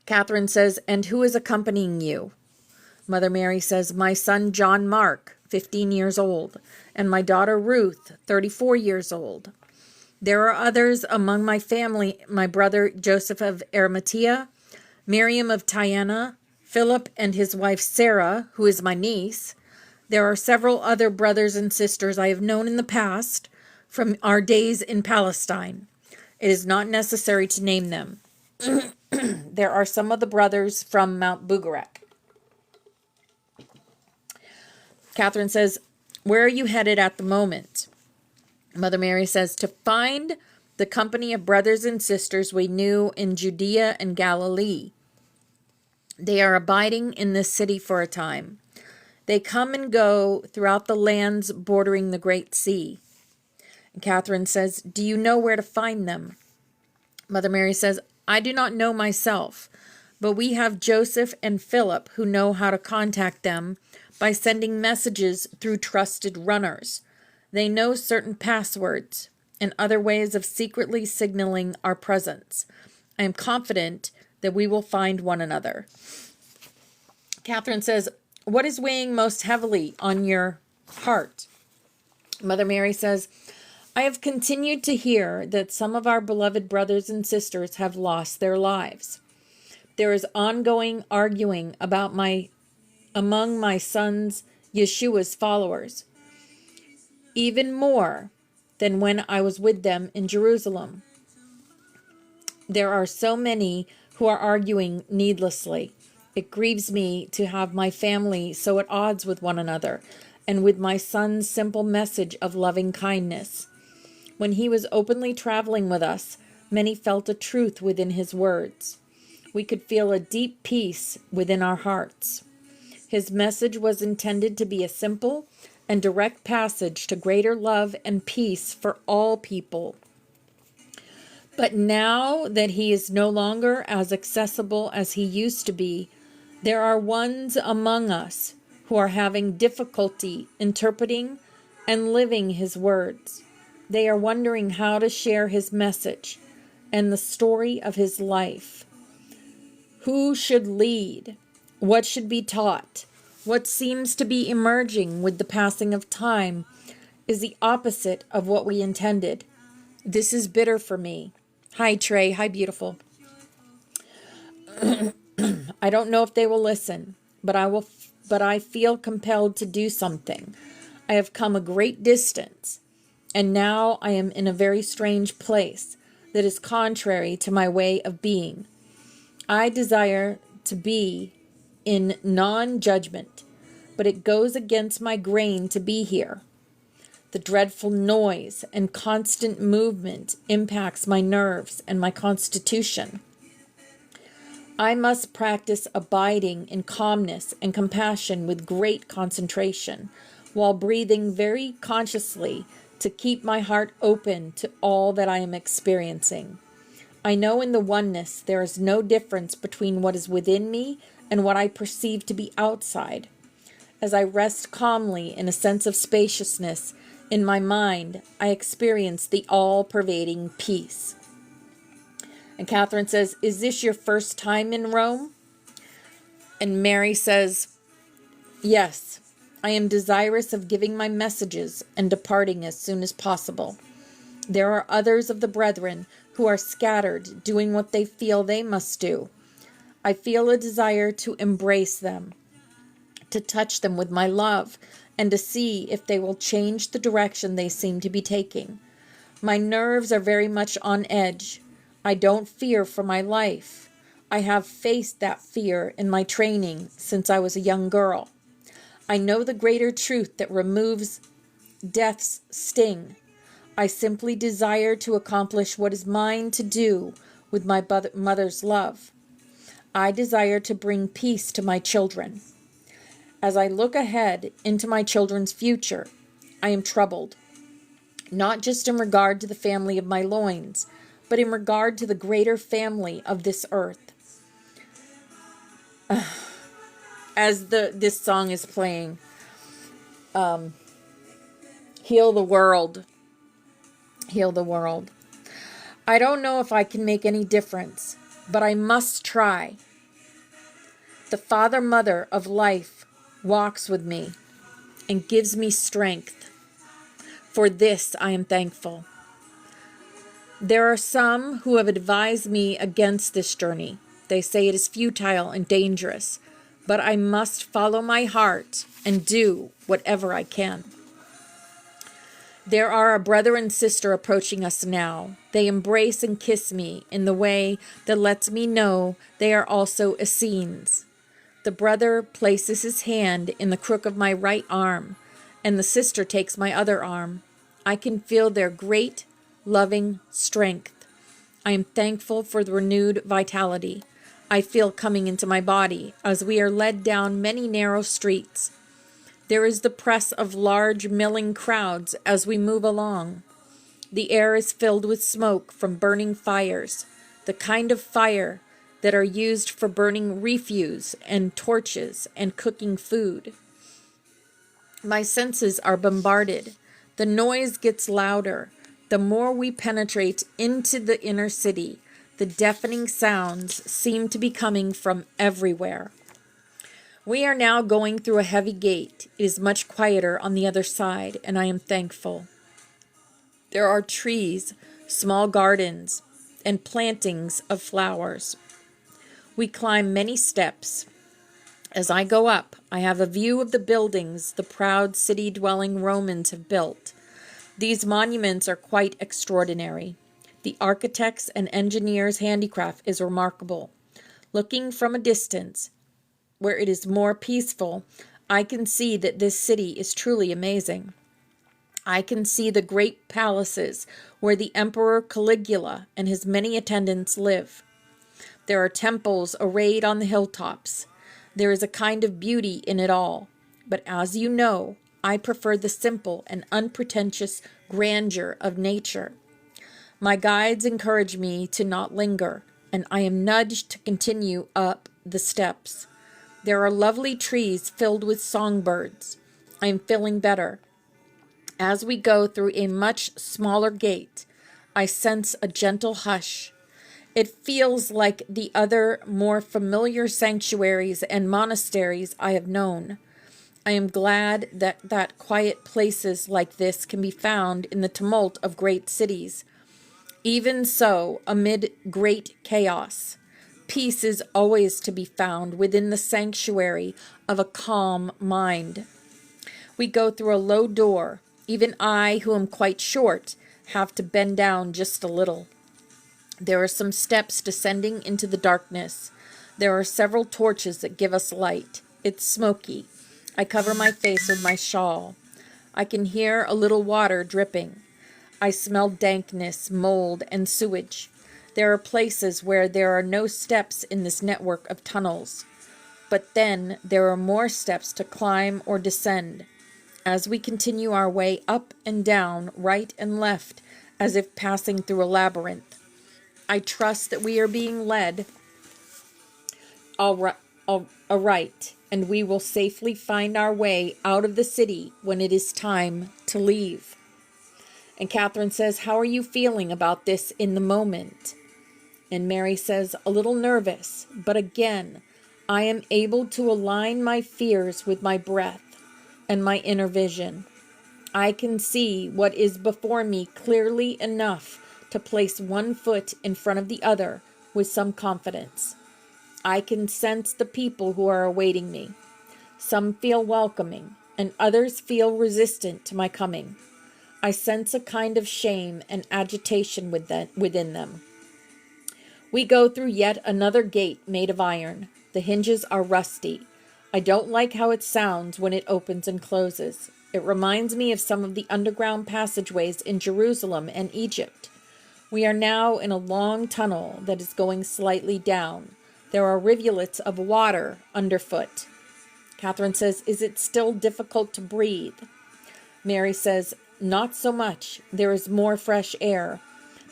Catherine says, and who is accompanying you? Mother Mary says, my son John Mark, 15 years old, and my daughter Ruth, 34 years old. There are others among my family, my brother Joseph of Arimathea, Miriam of Tyana, Philip and his wife Sarah, who is my niece. There are several other brothers and sisters I have known in the past from our days in Palestine. It is not necessary to name them. There are some of the brothers from Mount Bugarak. Catherine says, where are you headed at the moment? Mother Mary says, to find the company of brothers and sisters we knew in Judea and Galilee. They are abiding in this city for a time. They come and go throughout the lands bordering the Great Sea. And Catherine says, do you know where to find them? Mother Mary says, I do not know myself, but we have Joseph and Philip who know how to contact them by sending messages through trusted runners. They know certain passwords and other ways of secretly signaling our presence. I am confident that we will find one another. Catherine says, what is weighing most heavily on your heart? Mother Mary says, I have continued to hear that some of our beloved brothers and sisters have lost their lives. There is ongoing arguing among my son's Yeshua's followers, even more than when I was with them in Jerusalem. There are so many who are arguing needlessly. It grieves me to have my family so at odds with one another, and with my son's simple message of loving kindness. When he was openly traveling with us, many felt a truth within his words. We could feel a deep peace within our hearts. His message was intended to be a simple and direct passage to greater love and peace for all people. But now that he is no longer as accessible as he used to be, there are ones among us who are having difficulty interpreting and living his words. They are wondering how to share his message. and the story of his life. Who should lead? What should be taught? What seems to be emerging with the passing of time is the opposite of what we intended. This is bitter for me. Hi, Trey. Hi, beautiful. I don't know if they will listen, but I feel compelled to do something. I have come a great distance, and now I am in a very strange place that is contrary to my way of being. I desire to be in non-judgment, but it goes against my grain to be here. The dreadful noise and constant movement impacts my nerves and my constitution. I must practice abiding in calmness and compassion with great concentration, while breathing very consciously to keep my heart open to all that I am experiencing. I know in the oneness there is no difference between what is within me and what I perceive to be outside. As I rest calmly in a sense of spaciousness in my mind, I experience the all-pervading peace. And Catherine says, is this your first time in Rome? And Mary says, yes, I am desirous of giving my messages and departing as soon as possible. There are others of the brethren who are scattered, doing what they feel they must do. I feel a desire to embrace them, to touch them with my love, and to see if they will change the direction they seem to be taking. My nerves are very much on edge. I don't fear for my life. I have faced that fear in my training since I was a young girl. I know the greater truth that removes death's sting. I simply desire to accomplish what is mine to do with my mother's love. I desire to bring peace to my children. As I look ahead into my children's future, I am troubled, not just in regard to the family of my loins, but in regard to the greater family of this earth. As this song is playing, heal the world. Heal the world. I don't know if I can make any difference, but I must try. The Father Mother of life walks with me and gives me strength. For this I am thankful. There are some who have advised me against this journey. They say it is futile and dangerous, but I must follow my heart and do whatever I can. There are a brother and sister approaching us now. They embrace and kiss me in the way that lets me know they are also Essenes. The brother places his hand in the crook of my right arm, and the sister takes my other arm. I can feel their great, loving strength. I am thankful for the renewed vitality I feel coming into my body as we are led down many narrow streets. There is the press of large milling crowds as we move along. The air is filled with smoke from burning fires, the kind of fire that are used for burning refuse and torches and cooking food. My senses are bombarded. The noise gets louder. The more we penetrate into the inner city, the deafening sounds seem to be coming from everywhere. We are now going through a heavy gate. It is much quieter on the other side, and I am thankful. There are trees, small gardens, and plantings of flowers. We climb many steps. As I go up, I have a view of the buildings the proud city-dwelling Romans have built. These monuments are quite extraordinary. The architects' and engineers' handicraft is remarkable. Looking from a distance, where it is more peaceful, I can see that this city is truly amazing. I can see the great palaces where the Emperor Caligula and his many attendants live. There are temples arrayed on the hilltops. There is a kind of beauty in it all. But as you know, I prefer the simple and unpretentious grandeur of nature. My guides encourage me to not linger, and I am nudged to continue up the steps. There are lovely trees filled with songbirds. I am feeling better. As we go through a much smaller gate, I sense a gentle hush. It feels like the other, more familiar sanctuaries and monasteries I have known. I am glad that quiet places like this can be found in the tumult of great cities. Even so, amid great chaos, peace is always to be found within the sanctuary of a calm mind. We go through a low door. Even I, who am quite short, have to bend down just a little. There are some steps descending into the darkness. There are several torches that give us light. It's smoky. I cover my face with my shawl. I can hear a little water dripping. I smell dankness, mold, and sewage. There are places where there are no steps in this network of tunnels. But then there are more steps to climb or descend. As we continue our way up and down, right and left, as if passing through a labyrinth, I trust that we are being led aright, and we will safely find our way out of the city when it is time to leave. And Catherine says, how are you feeling about this in the moment? And Mary says, a little nervous, but again, I am able to align my fears with my breath and my inner vision. I can see what is before me clearly enough to place one foot in front of the other with some confidence. I can sense the people who are awaiting me. Some feel welcoming, and others feel resistant to my coming. I sense a kind of shame and agitation within them. We go through yet another gate made of iron. The hinges are rusty. I don't like how it sounds when it opens and closes. It reminds me of some of the underground passageways in Jerusalem and Egypt. We are now in a long tunnel that is going slightly down. There are rivulets of water underfoot. Catherine says, is it still difficult to breathe? Mary says, not so much. There is more fresh air.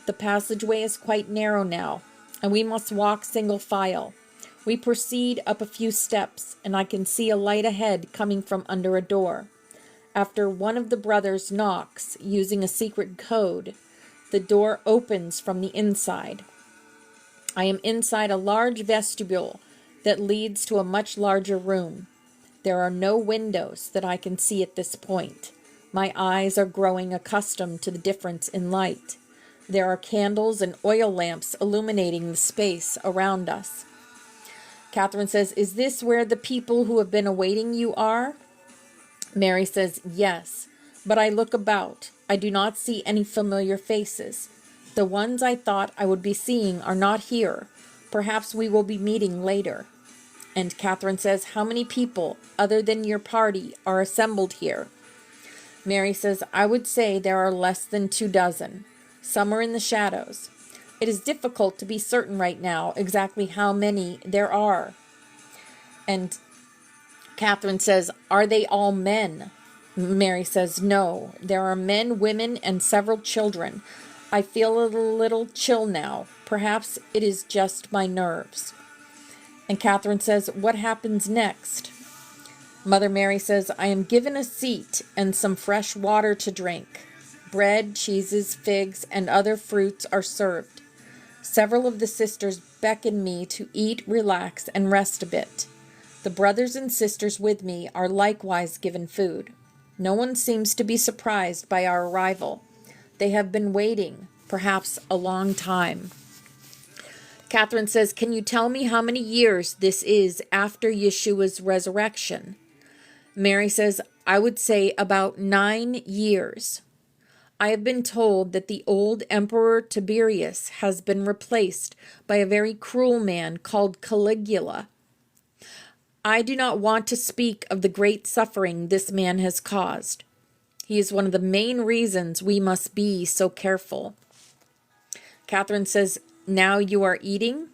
The passageway is quite narrow now, and we must walk single file. We proceed up a few steps, and I can see a light ahead coming from under a door. After one of the brothers knocks, using a secret code, the door opens from the inside. I am inside a large vestibule that leads to a much larger room. There are no windows that I can see at this point. My eyes are growing accustomed to the difference in light. There are candles and oil lamps illuminating the space around us. Catherine says, is this where the people who have been awaiting you are? Mary says, yes, but I look about. I do not see any familiar faces. The ones I thought I would be seeing are not here. Perhaps we will be meeting later. And Catherine says, how many people, other than your party, are assembled here? Mary says, I would say there are less than 24. Some are in the shadows. It is difficult to be certain right now exactly how many there are. And Catherine says, are they all men? Mary says, no, there are men, women, and several children. I feel a little chill now. Perhaps it is just my nerves. And Catherine says, what happens next? Mother Mary says, I am given a seat and some fresh water to drink. Bread, cheeses, figs, and other fruits are served. Several of the sisters beckon me to eat, relax, and rest a bit. The brothers and sisters with me are likewise given food. No one seems to be surprised by our arrival. They have been waiting, perhaps a long time. Catherine says, can you tell me how many years this is after Yeshua's resurrection? Mary says, I would say about 9 years. I have been told that the old Emperor Tiberius has been replaced by a very cruel man called Caligula. I do not want to speak of the great suffering this man has caused. He is one of the main reasons we must be so careful. Catherine says, now you are eating?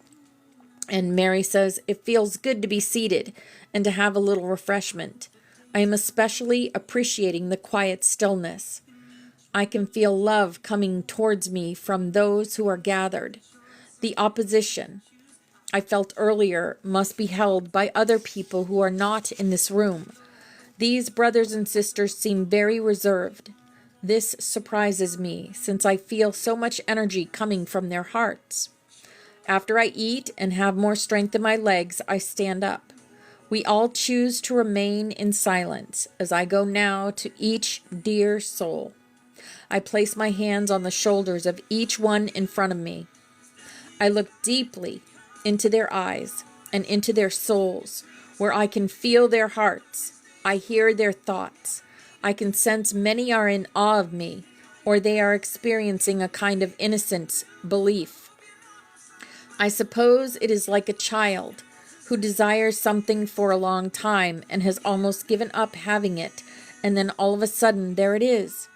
And Mary says, it feels good to be seated and to have a little refreshment. I am especially appreciating the quiet stillness. I can feel love coming towards me from those who are gathered. The opposition I felt earlier must be held by other people who are not in this room. These brothers and sisters seem very reserved. This surprises me, since I feel so much energy coming from their hearts. After I eat and have more strength in my legs, I stand up. We all choose to remain in silence as I go now to each dear soul. I place my hands on the shoulders of each one in front of me. I look deeply into their eyes and into their souls, where I can feel their hearts. I hear their thoughts. I can sense many are in awe of me, or they are experiencing a kind of innocent belief. I suppose it is like a child who desires something for a long time and has almost given up having it, and then all of a sudden there it is.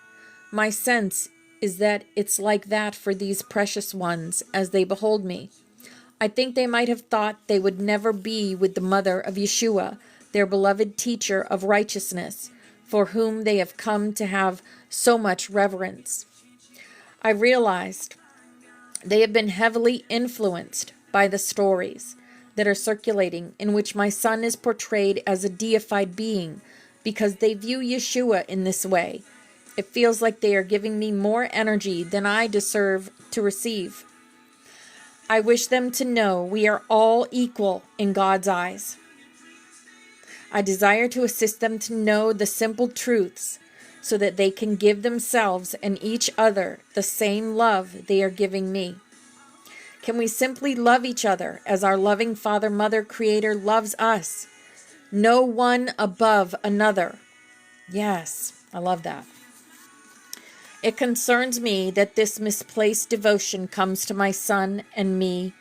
My sense is that it's like that for these precious ones as they behold me. I think they might have thought they would never be with the mother of Yeshua, their beloved teacher of righteousness, for whom they have come to have so much reverence. I realized they have been heavily influenced by the stories that are circulating in which my son is portrayed as a deified being because they view Yeshua in this way. It feels like they are giving me more energy than I deserve to receive. I wish them to know we are all equal in God's eyes. I desire to assist them to know the simple truths so that they can give themselves and each other the same love they are giving me. Can we simply love each other as our loving Father, Mother, Creator loves us? No one above another. Yes, I love that. It concerns me that this misplaced devotion comes to my son and me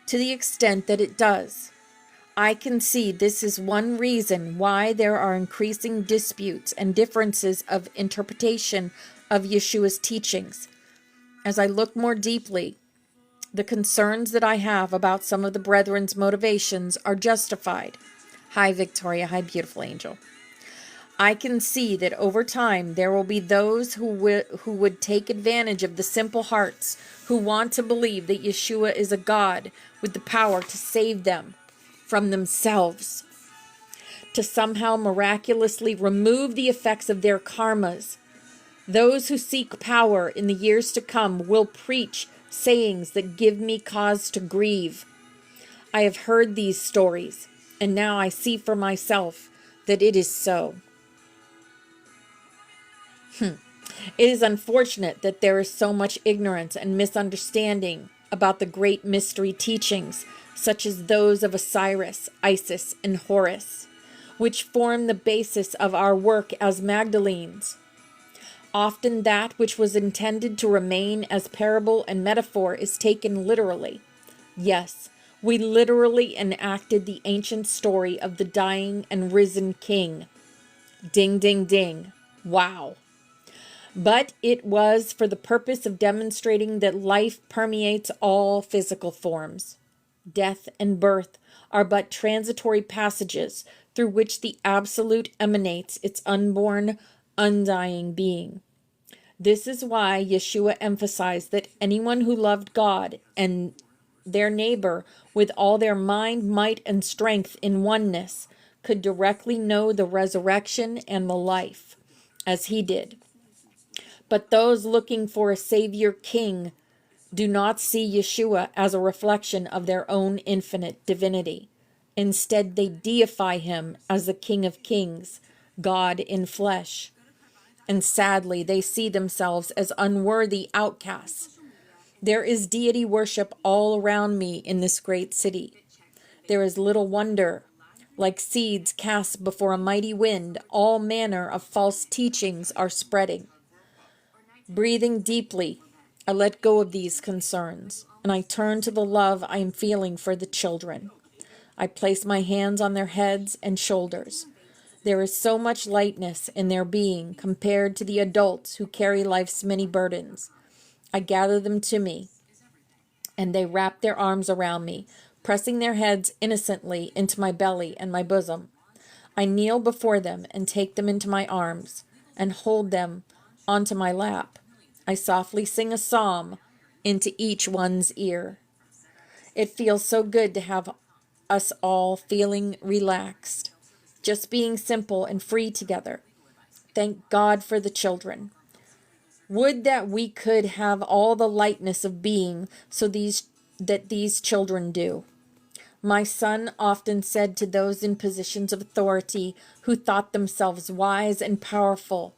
to the extent that it does. I can see this is one reason why there are increasing disputes and differences of interpretation of Yeshua's teachings. As I look more deeply, the concerns that I have about some of the brethren's motivations are justified. Hi, Victoria. Hi, beautiful angel. I can see that over time there will be those who would take advantage of the simple hearts who want to believe that Yeshua is a God with the power to save them from themselves, to somehow miraculously remove the effects of their karmas. Those who seek power in the years to come will preach sayings that give me cause to grieve. I have heard these stories, and now I see for myself that it is so. It is unfortunate that there is so much ignorance and misunderstanding about the great mystery teachings, such as those of Osiris, Isis, and Horus, which form the basis of our work as Magdalenes. Often that which was intended to remain as parable and metaphor is taken literally. Yes, we literally enacted the ancient story of the dying and risen king. Ding, ding, ding. Wow. But it was for the purpose of demonstrating that life permeates all physical forms. Death and birth are but transitory passages through which the Absolute emanates its unborn, undying being. This is why Yeshua emphasized that anyone who loved God and their neighbor with all their mind, might, and strength in oneness could directly know the resurrection and the life, as he did. But those looking for a Savior King do not see Yeshua as a reflection of their own infinite divinity. Instead, they deify him as the King of Kings, God in flesh. And sadly, they see themselves as unworthy outcasts. There is deity worship all around me in this great city. There is little wonder. Like seeds cast before a mighty wind, all manner of false teachings are spreading. Breathing deeply, I let go of these concerns, and I turn to the love I am feeling for the children. I place my hands on their heads and shoulders. There is so much lightness in their being compared to the adults who carry life's many burdens. I gather them to me, and they wrap their arms around me, pressing their heads innocently into my belly and my bosom. I kneel before them and take them into my arms and hold them onto my lap. I softly sing a psalm into each one's ear. It feels so good to have us all feeling relaxed, just being simple and free together. Thank God for the children. Would that we could have all the lightness of being so these that these children do. My son often said to those in positions of authority who thought themselves wise and powerful,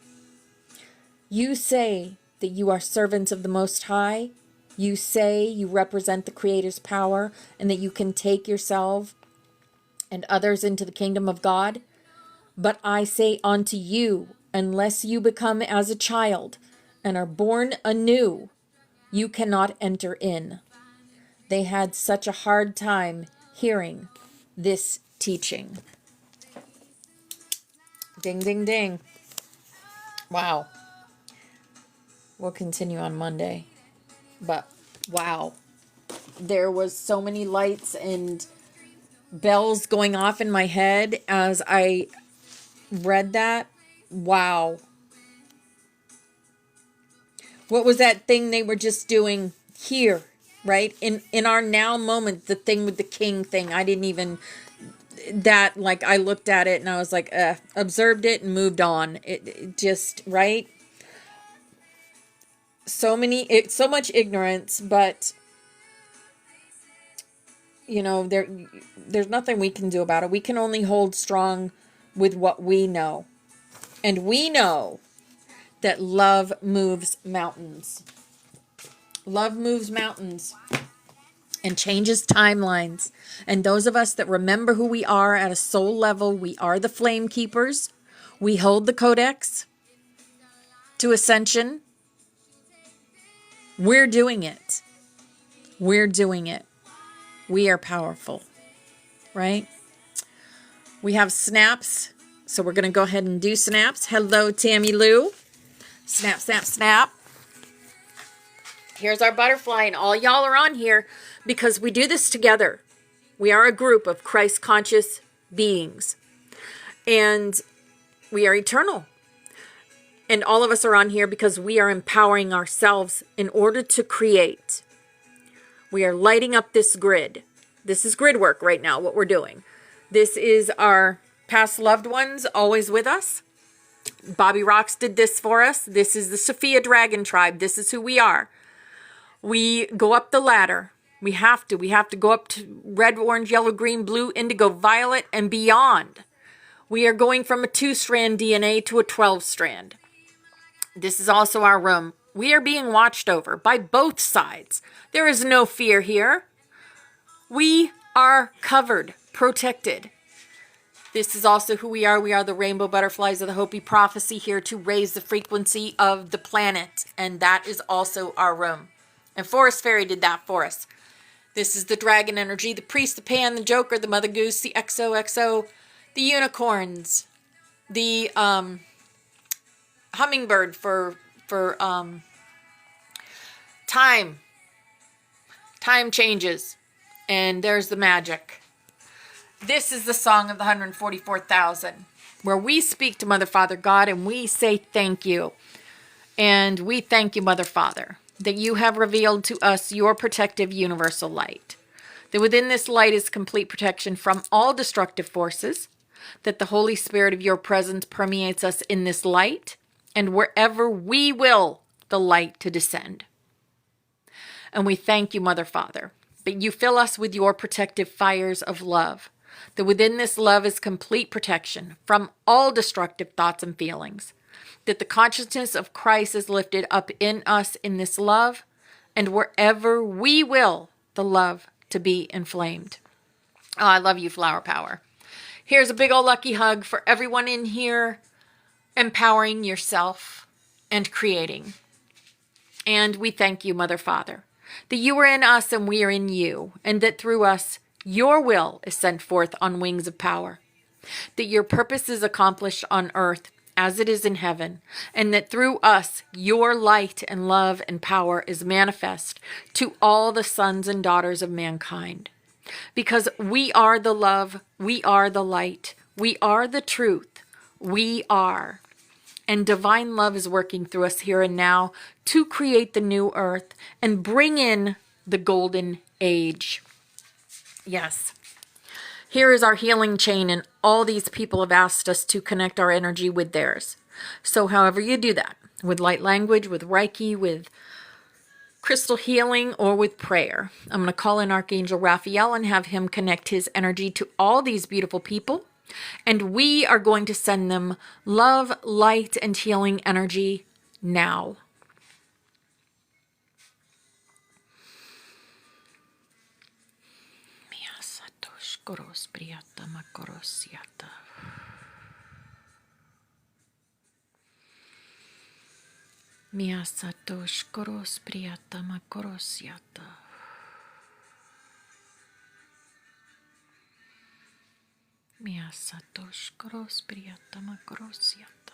"You say that you are servants of the Most High. You say you represent the Creator's power and that you can take yourself and others into the kingdom of God. But I say unto you, unless you become as a child and are born anew, you cannot enter in." They had such a hard time hearing this teaching. Ding, ding, ding. Wow. We'll continue on Monday. But wow. There was so many lights and bells going off in my head as I read that. Wow. What was that thing they were just doing here, right? In our now moment, the thing with the king thing. I didn't even, that, like, I looked at it and I was like, observed it and moved on. It just, right? So much ignorance, but you know, there's nothing we can do about it. We can only hold strong with what we know. And we know that love moves mountains. Love moves mountains and changes timelines. And those of us that remember who we are at a soul level, we are the flame keepers. We hold the codex to ascension. We're doing it. We're doing it. We are powerful, right? We have snaps, so we're going to go ahead and do snaps. Hello, Tammy Lou. Snap, snap, snap. Here's our butterfly, and all y'all are on here because we do this together. We are a group of Christ-conscious beings, and we are eternal. And all of us are on here because we are empowering ourselves in order to create. We are lighting up this grid. This is grid work right now, what we're doing. This is our past loved ones always with us. Bobby Rocks did this for us. This is the Sophia Dragon Tribe. This is who we are. We go up the ladder. We have to. We have to go up to red, orange, yellow, green, blue, indigo, violet, and beyond. We are going from a 2-strand DNA to a 12-strand. This is also our room. We are being watched over by both sides. There is no fear here. We are covered, protected. This is also who we are. We are the rainbow butterflies of the Hopi prophecy, here to raise the frequency of the planet. And that is also our room. And Forest Fairy did that for us. This is the dragon energy, the priest, the pan, the joker, the mother goose, the XOXO, the unicorns, the hummingbird for time. Time changes. And there's the magic. This is the song of the 144,000, where we speak to Mother, Father, God, and we say thank you. And we thank you, Mother, Father, that you have revealed to us your protective universal light. That within this light is complete protection from all destructive forces. That the Holy Spirit of your presence permeates us in this light. And wherever we will, the light to descend. And we thank you, Mother, Father, that you fill us with your protective fires of love. That within this love is complete protection from all destructive thoughts and feelings. That the consciousness of Christ is lifted up in us in this love. And wherever we will, the love to be inflamed. Oh, I love you, Flower Power. Here's a big old lucky hug for everyone in here. Empowering yourself and creating. And we thank you, Mother, Father, that you are in us and we are in you, and that through us, your will is sent forth on wings of power, that your purpose is accomplished on earth as it is in heaven, and that through us, your light and love and power is manifest to all the sons and daughters of mankind. Because we are the love, we are the light, we are the truth, we are. And divine love is working through us here and now to create the new earth and bring in the golden age. Yes. Here is our healing chain, and all these people have asked us to connect our energy with theirs. So however you do that, with light language, with Reiki, with crystal healing or with prayer. I'm going to call in Archangel Raphael and have him connect his energy to all these beautiful people. And we are going to send them love, light, and healing energy now. Miasatosh koros priyata makorosyata. Miasatosh koros priyata makorosyata.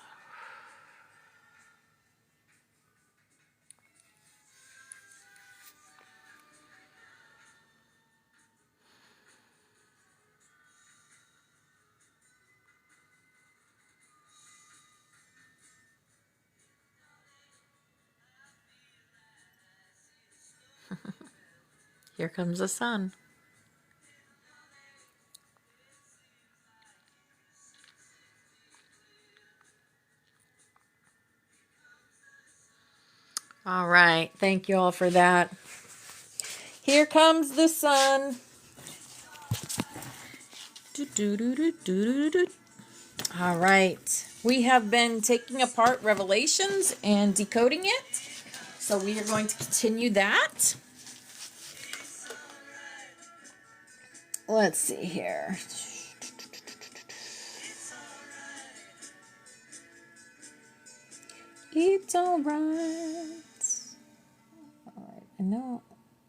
Here comes the sun. All right. Thank you all for that. Here comes the sun. All right. We have been taking apart Revelations and decoding it. So we are going to continue that. Let's see here. It's all right. All right. I know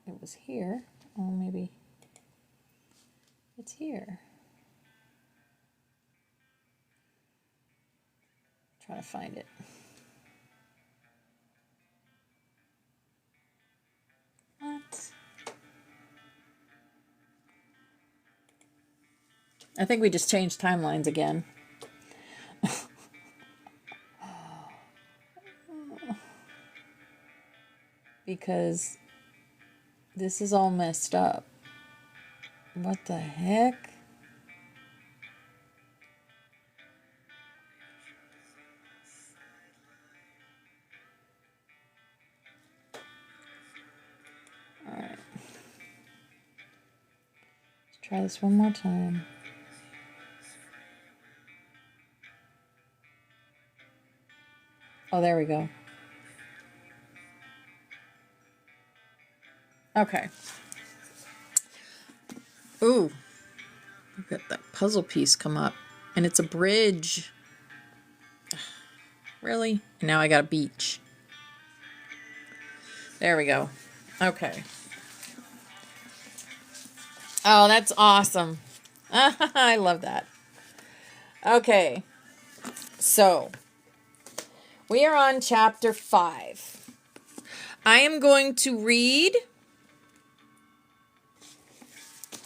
it was here. Oh, maybe it's here. Try to find it. What? I think we just changed timelines again. Because this is all messed up. What the heck? All right. Let's try this one more time. Oh, there we go. Okay. Ooh. Look at that puzzle piece come up. And it's a bridge. Really? And now I got a beach. There we go. Okay. Oh, that's awesome. I love that. Okay. So, we are on chapter 5. I am going to read.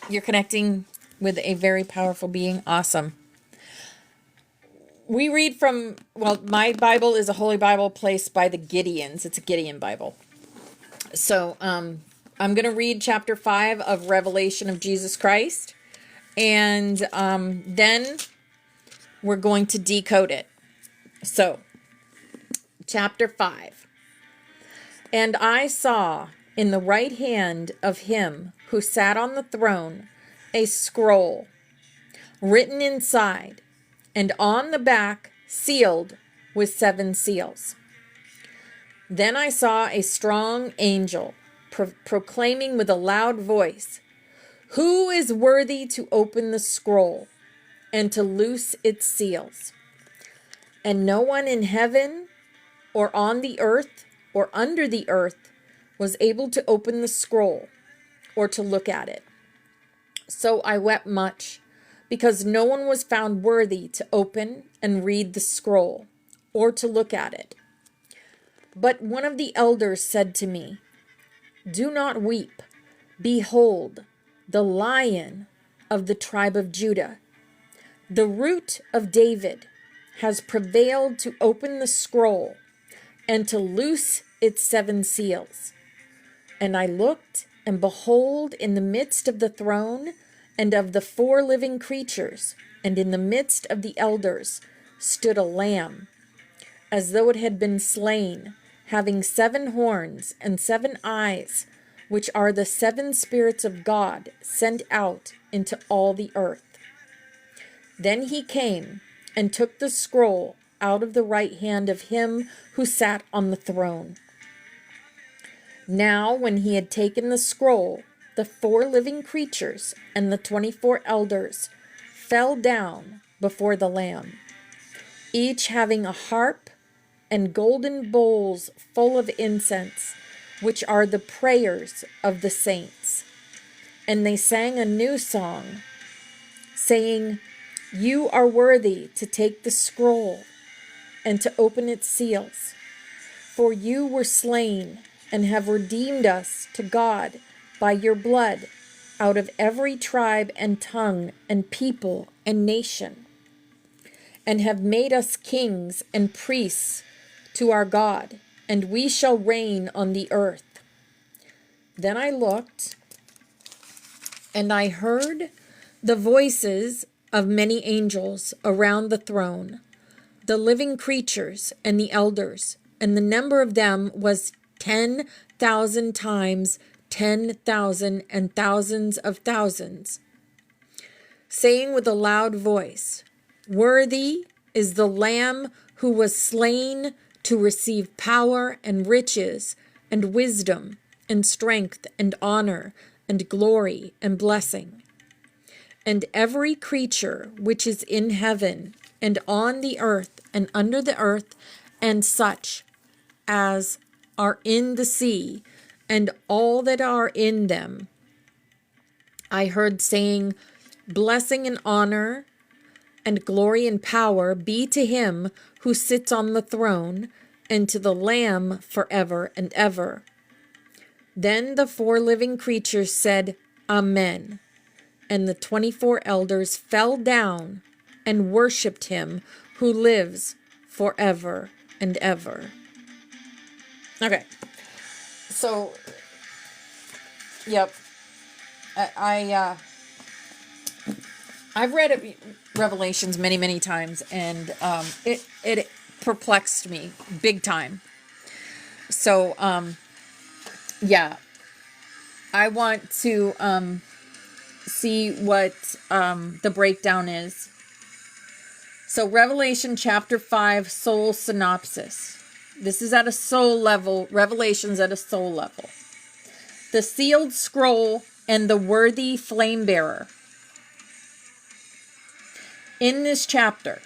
You're connecting with a very powerful being. Awesome. We read from, well, my Bible is a Holy Bible placed by the Gideons. It's a Gideon Bible. So, I'm going to read chapter 5 of Revelation of Jesus Christ. And then we're going to decode it. So, chapter 5. And I saw in the right hand of him who sat on the throne a scroll written inside, and on the back sealed with 7 seals. Then I saw a strong angel proclaiming with a loud voice, "Who is worthy to open the scroll and to loose its seals?" And no one in heaven or on the earth or under the earth was able to open the scroll or to look at it. So I wept much, because no one was found worthy to open and read the scroll or to look at it. But one of the elders said to me, "Do not weep. Behold, the Lion of the tribe of Judah, the Root of David, has prevailed to open the scroll and to loose its 7 seals." And I looked, and behold, in the midst of the throne and of the 4 living creatures, and in the midst of the elders, stood a lamb, as though it had been slain, having 7 horns and 7 eyes, which are the 7 spirits of God sent out into all the earth. Then he came and took the scroll out of the right hand of him who sat on the throne. Now, when he had taken the scroll, the 4 living creatures and the 24 elders fell down before the Lamb, each having a harp and golden bowls full of incense, which are the prayers of the saints. And they sang a new song, saying, "You are worthy to take the scroll and to open its seals, for you were slain and have redeemed us to God by your blood out of every tribe and tongue and people and nation, and have made us kings and priests to our God, and we shall reign on the earth." Then I looked, and I heard the voices of many angels around the throne, the living creatures and the elders, and the number of them was 10,000 times 10,000 and thousands of thousands, saying with a loud voice, "Worthy is the Lamb who was slain to receive power and riches and wisdom and strength and honor and glory and blessing." And every creature which is in heaven and on the earth and under the earth, and such as are in the sea, and all that are in them, I heard saying, "Blessing and honor and glory and power be to him who sits on the throne, and to the Lamb forever and ever." Then the 4 living creatures said, "Amen." And the 24 elders fell down and worshipped him who lives forever and ever. Okay. So, yep. I've read Revelations many times, and it perplexed me big time. So, yeah. I want to see what the breakdown is. So Revelation chapter 5, soul synopsis. This is at a soul level. Revelation's at a soul level. The sealed scroll and the worthy flame bearer. In this chapter,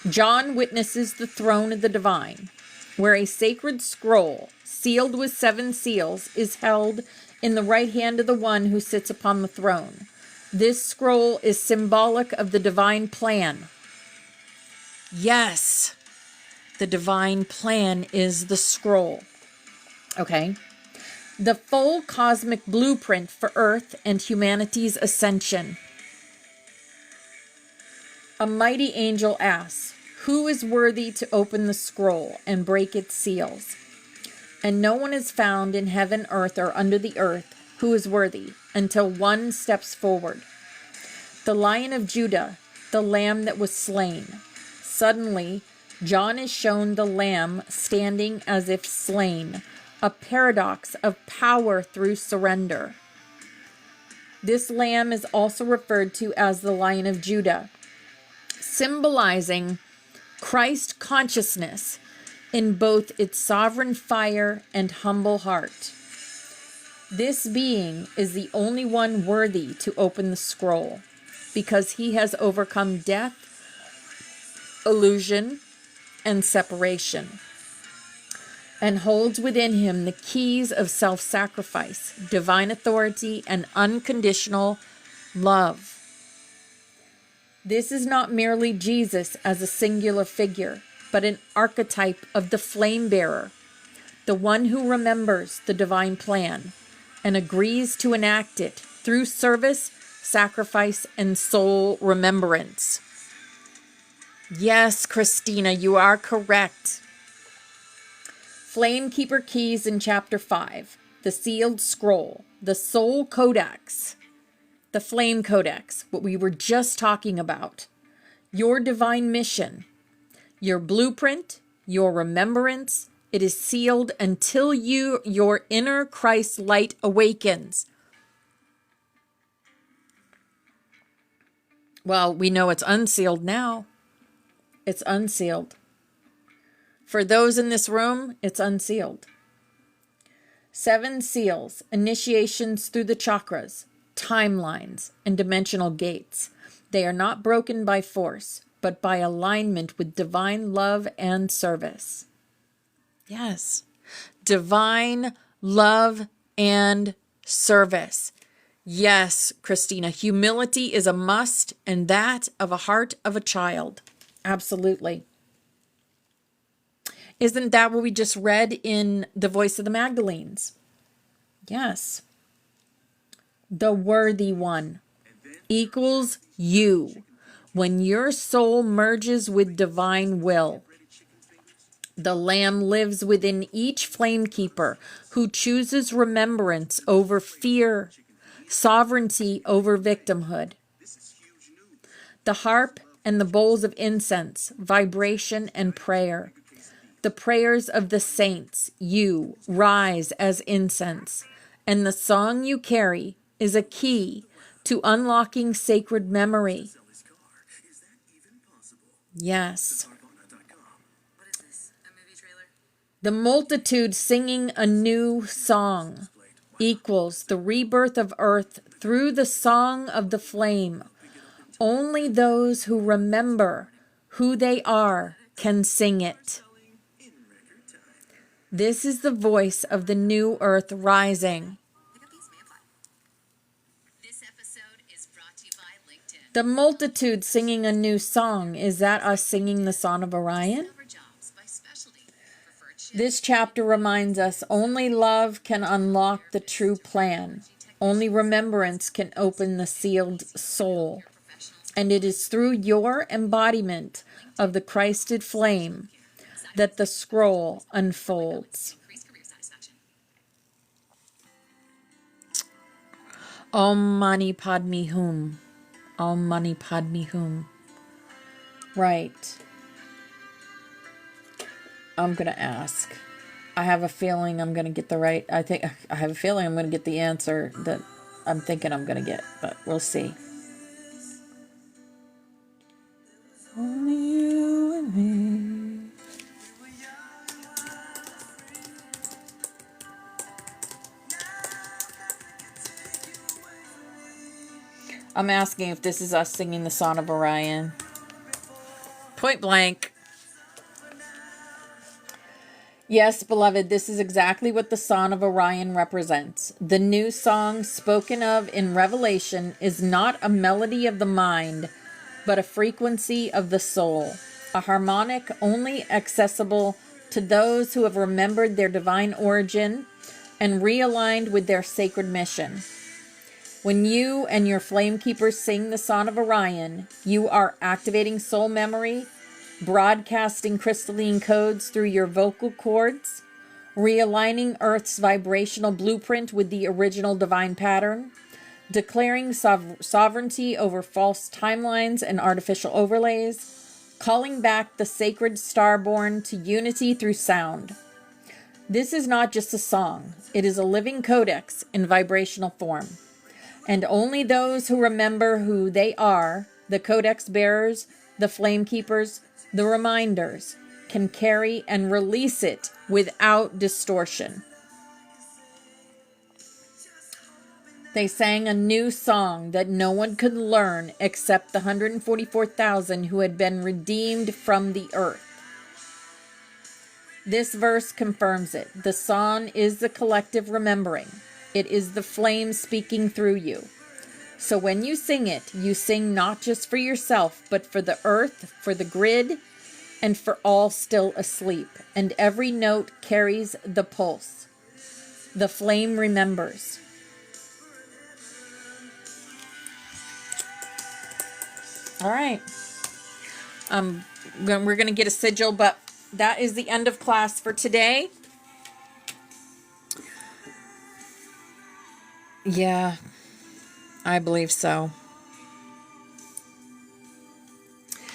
John witnesses the throne of the divine, where a sacred scroll sealed with 7 seals is held in the right hand of the one who sits upon the throne. This scroll is symbolic of the divine plan. Yes, the divine plan is the scroll. Okay. The full cosmic blueprint for Earth and humanity's ascension. A mighty angel asks, "Who is worthy to open the scroll and break its seals?" And no one is found in heaven, earth, or under the earth who is worthy, until one steps forward. The Lion of Judah, the Lamb that was slain. Suddenly, John is shown the Lamb standing as if slain, a paradox of power through surrender. This Lamb is also referred to as the Lion of Judah, symbolizing Christ consciousness in both its sovereign fire and humble heart. This being is the only one worthy to open the scroll, because he has overcome death, illusion, and separation, and holds within him the keys of self-sacrifice, divine authority, and unconditional love. This is not merely Jesus as a singular figure, but an archetype of the flame bearer, the one who remembers the divine plan and agrees to enact it through service, sacrifice, and soul remembrance. Yes, Christina, you are correct. Flame Keeper Keys in Chapter 5, the Sealed Scroll, the Soul Codex, the Flame Codex, what we were just talking about, your divine mission, your blueprint, your remembrance, It is sealed until your inner Christ light awakens. Well, we know it's unsealed now. It's unsealed. For those in this room, it's unsealed. 7 seals, initiations through the chakras, timelines, and dimensional gates. They are not broken by force, but by alignment with divine love and service. Yes. Divine love and service. Yes, Christina, humility is a must, and that of a heart of a child. Absolutely. Isn't that what we just read in The Voice of the Magdalenes? Yes. The worthy one equals you. When your soul merges with divine will, the Lamb lives within each flame keeper who chooses remembrance over fear, sovereignty over victimhood. The harp and the bowls of incense, vibration and prayer. The prayers of the saints, you rise as incense, and the song you carry is a key to unlocking sacred memory. Yes. The multitude singing a new song equals the rebirth of earth through the song of the flame. Only those who remember who they are can sing it. This is the voice of the new earth rising. The multitude singing a new song. Is that us singing the Song of Orion? This chapter reminds us only love can unlock the true plan. Only remembrance can open the sealed soul. And it is through your embodiment of the Christed flame that the scroll unfolds. Om Mani Padme Hum. Om Mani Padme Hum. Right. I'm going to ask. I have a feeling I'm going to get the right. I have a feeling I'm going to get the answer that I'm thinking I'm going to get, but we'll see. Only you and me. I'm asking if this is us singing the Song of Orion. Point blank. Yes, beloved, this is exactly what the Song of Orion represents. The new song spoken of in Revelation is not a melody of the mind, but a frequency of the soul, a harmonic only accessible to those who have remembered their divine origin and realigned with their sacred mission. When you and your flame keepers sing the Song of Orion, you are activating soul memory, broadcasting crystalline codes through your vocal cords, realigning Earth's vibrational blueprint with the original divine pattern, declaring sovereignty over false timelines and artificial overlays, calling back the sacred starborn to unity through sound. This is not just a song. It is a living codex in vibrational form. And only those who remember who they are, the codex bearers, the flame keepers, the reminders, can carry and release it without distortion. They sang a new song that no one could learn except the 144,000 who had been redeemed from the earth. This verse confirms it. The song is the collective remembering. It is the flame speaking through you. So when you sing it, you sing not just for yourself, but for the earth, for the grid, and for all still asleep. And every note carries the pulse. The flame remembers. All right. We're going to get a sigil, but that is the end of class for today. Yeah, I believe so.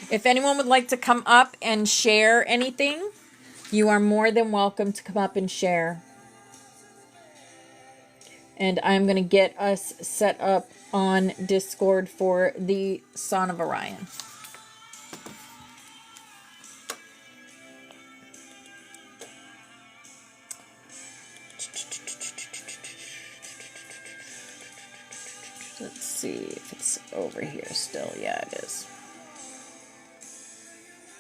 If anyone would like to come up and share anything, You are more than welcome to come up and share. And I'm going to get us set up on Discord for the Son of Orion. Let's see if it's over here still. Yeah, it is.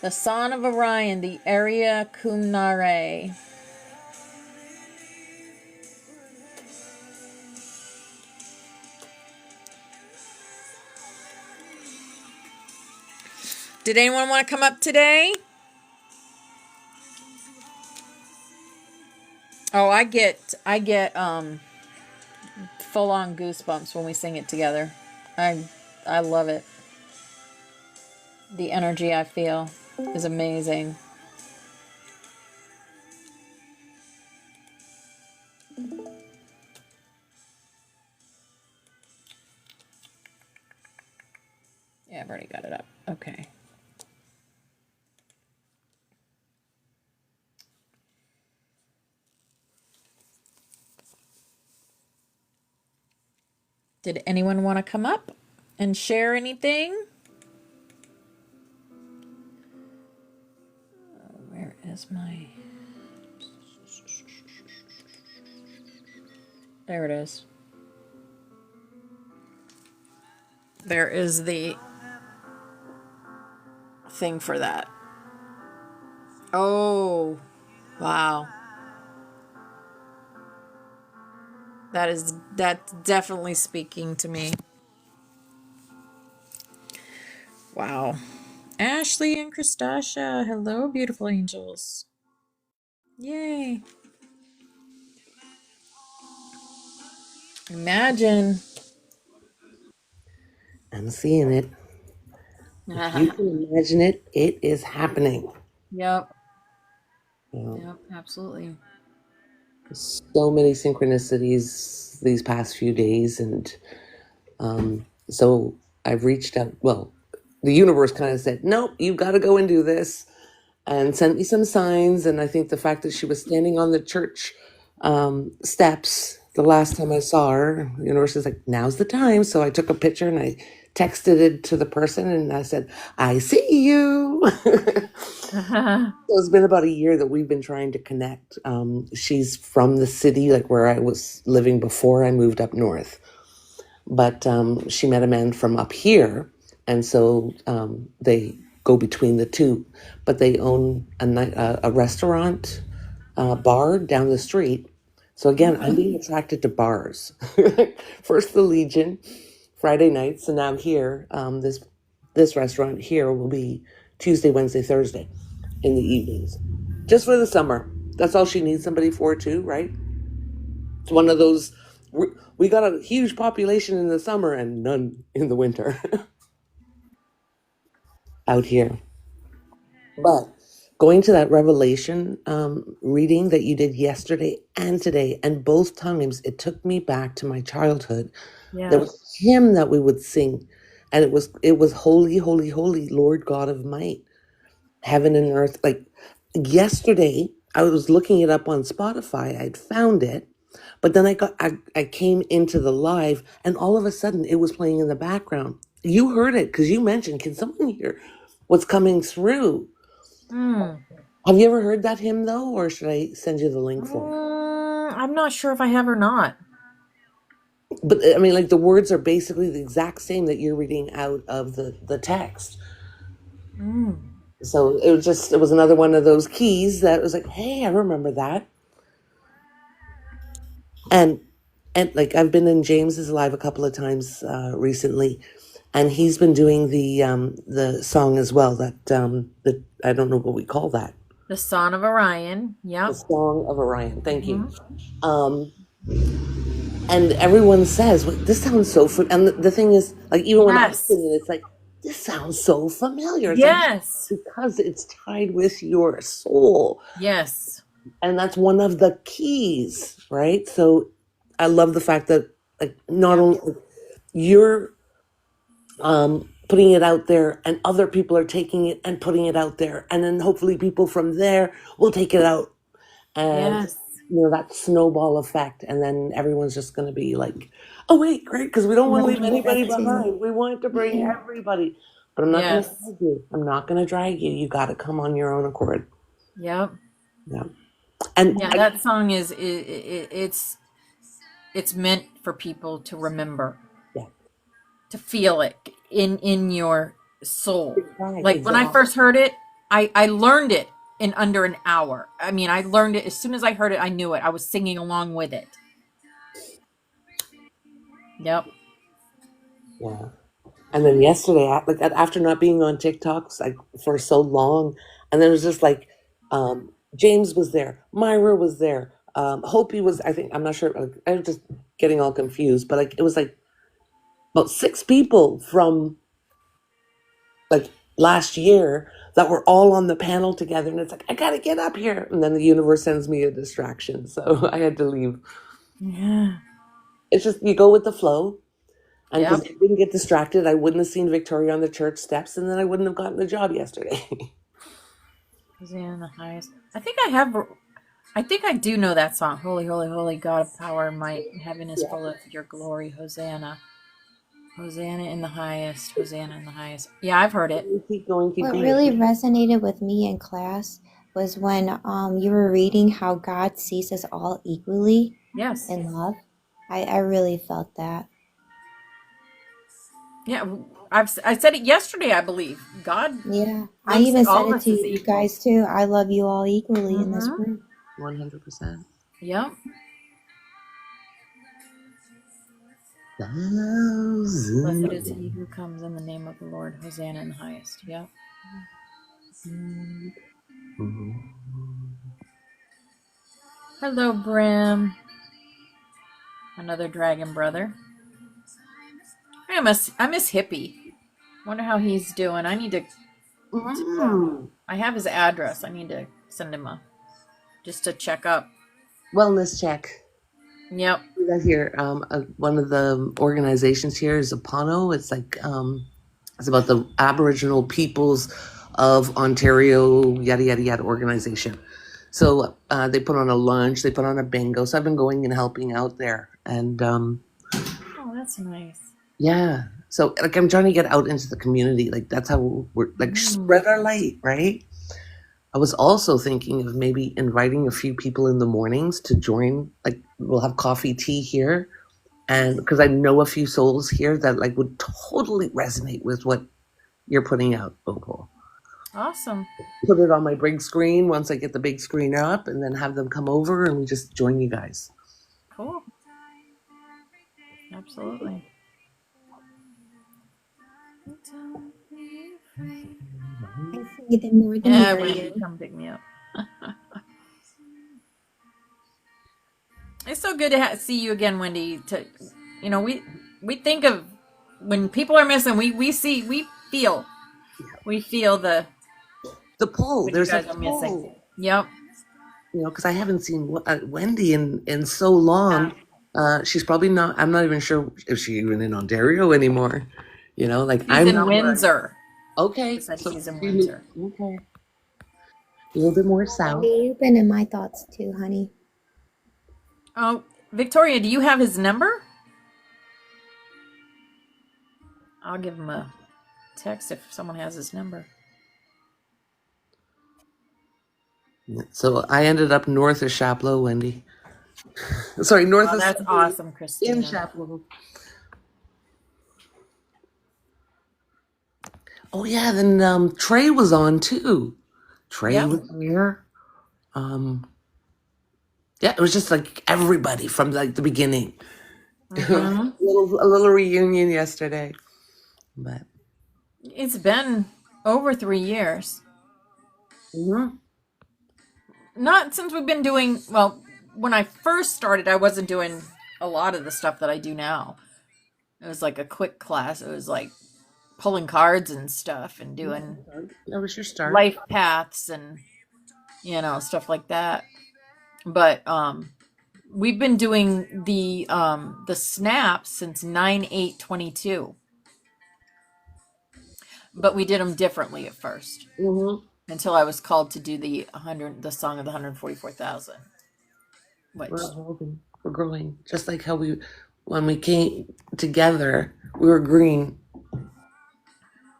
The Son of Orion, the Area Kumnare. Did anyone want to come up today? Oh, I get full on goosebumps when we sing it together. I love it. The energy I feel is amazing. Yeah, I've already got it up. Okay. Did anyone want to come up and share anything? Where is my... There it is. There is the thing for that. Oh, wow. That's definitely speaking to me. Wow. Ashley and Christasha, hello, beautiful angels. Yay. Imagine. I'm seeing it. If you can imagine it, it is happening. Yep. You Yep, absolutely. so many synchronicities these past few days. And so I've reached out. Well, the universe kind of said, nope, you've got to go and do this, and sent me some signs. And I think the fact that she was standing on the church steps the last time I saw her, the universe is like, now's the time. So I took a picture and I texted it to the person and I said, I see you. So it's been about a year that we've been trying to connect. She's from the city, like where I was living before I moved up north. But she met a man from up here. And so they go between the two. But they own a restaurant, bar down the street. So again, I'm being attracted to bars. First the Legion, Friday nights. And now here, this restaurant here will be Tuesday, Wednesday, Thursday in the evenings, just for the summer. That's all she needs somebody for too, right? It's one of those, we got a huge population in the summer and none in the winter out here. But going to that revelation reading that you did yesterday and today, and both times it took me back to my childhood. There was a hymn that we would sing, and it was holy, holy, holy, Lord God of might, heaven and earth. Like yesterday, I was looking it up on Spotify. I'd found it, but then I came into the live, and all of a sudden, it was playing in the background. You heard it because you mentioned, "Can someone hear what's coming through?" Have you ever heard that hymn though, or should I send you the link for it? I'm not sure if I have or not. But I mean, like the words are basically the exact same that you're reading out of the text. So it was another one of those keys that was like, hey, I remember that. And like I've been in James's live a couple of times recently, and he's been doing the song as well. That I don't know what we call that. The Son of Orion. Yep. The Song of Orion. Thank you. And everyone says, well, "This sounds so." And the thing is, like even when I sing it, it's like, "This sounds so familiar." It's yes. like, because it's tied with your soul. Yes. And that's one of the keys, right? So I love the fact that like not only you're putting it out there, and other people are taking it and putting it out there, and then hopefully people from there will take it out, and Yes. that snowball effect, and then everyone's just going to be like, oh wait, great, because we don't want to Right, leave anybody that too. behind. We want to bring everybody, but I'm not going to Yes. drag you. I'm not going to drag you. You got to come on your own accord. Yep. Yeah, and Yeah, that song is it's meant for people to remember, yeah, to feel it in your soul. right, Like when I exactly. first heard it, I learned it in under an hour. I mean, I learned it as soon as I heard it, I knew it. I was singing along with it. Yep. Yeah. And then yesterday, after not being on TikToks like for so long, and then it was just like, James was there, Myra was there, Hopi was. I think I'm not sure. Like, I was just getting all confused, but like it was like about 6 people from like last year that were all on the panel together, and it's like I gotta get up here, and then the universe sends me a distraction, so I had to leave. Yeah. It's just you go with the flow. And because Yep. I didn't get distracted, I wouldn't have seen Victoria on the church steps, and then I wouldn't have gotten the job yesterday. Hosanna in the highest. I think I do know that song. Holy, holy, holy God of power and might. Heaven is Yeah. full of your glory. Hosanna. Hosanna in the highest. Hosanna in the highest. Yeah, I've heard it. Keep going, keep What going. really resonated with me in class was when you were reading how God sees us all equally Yes. in love. I really felt that. Yeah, I said it yesterday, I believe. God Yeah. I looks even at said all of it us to as you equal. guys too. I love you all equally in this Mm-hmm. group. 100%. Yep. Blessed is he who comes in the name of the Lord. Hosanna in the highest. Yep. Hello, Brim. Another dragon brother. I miss Hippie. Wonder how he's doing. I need to. I have his address. I need to send him a just to check up. Wellness check. Yep. Do that here. One of the organizations here is Apano. It's like it's about the Aboriginal peoples of Ontario, yada yada yada organization. So they put on a lunch, they put on a bingo. So I've been going and helping out there, and Oh, that's nice. yeah. So like I'm trying to get out into the community. Like that's how we're like spread our light, right? I was also thinking of maybe inviting a few people in the mornings to join. Like we'll have coffee, tea here, and because I know a few souls here that like would totally resonate with what you're putting out, Opal. Awesome. Put it on my big screen once I get the big screen up, and then have them come over and we just join you guys. Cool. Absolutely. I see them more than Yeah, you Wendy, do. come pick me up. It's so good to see you again, Wendy. We think of when people are missing. We feel the pull. when you There's a guys are missing. pull. Yep. Because I haven't seen Wendy in so long. She's probably not. I'm not even sure if she's even in Ontario anymore. Like She's I'm in not where Windsor. okay. She said So she's in Windsor. okay, a little bit more south. Wendy, you've been in my thoughts too, honey. Oh, Victoria, do you have his number? I'll give him a text if someone has his number. So I ended up north of Chapleau, Wendy. Sorry, north Oh, of that's awesome, Christina. in Chapleau. Oh yeah, then Trey was on too. Trey was here. Yeah, it was just like everybody from like the beginning. Mhm. A little reunion yesterday, but It's been over 3 years. Not since we've been doing, well, when I first started, I wasn't doing a lot of the stuff that I do now. It was like a quick class. It was like pulling cards and stuff and doing that was your start. life paths and stuff like that. But we've been doing the snaps since 9/8/22. but we did them differently at first Mm-hmm. until I was called to do the song of the 144,000, which We're evolving. We're growing. Just like how when we came together, we were green,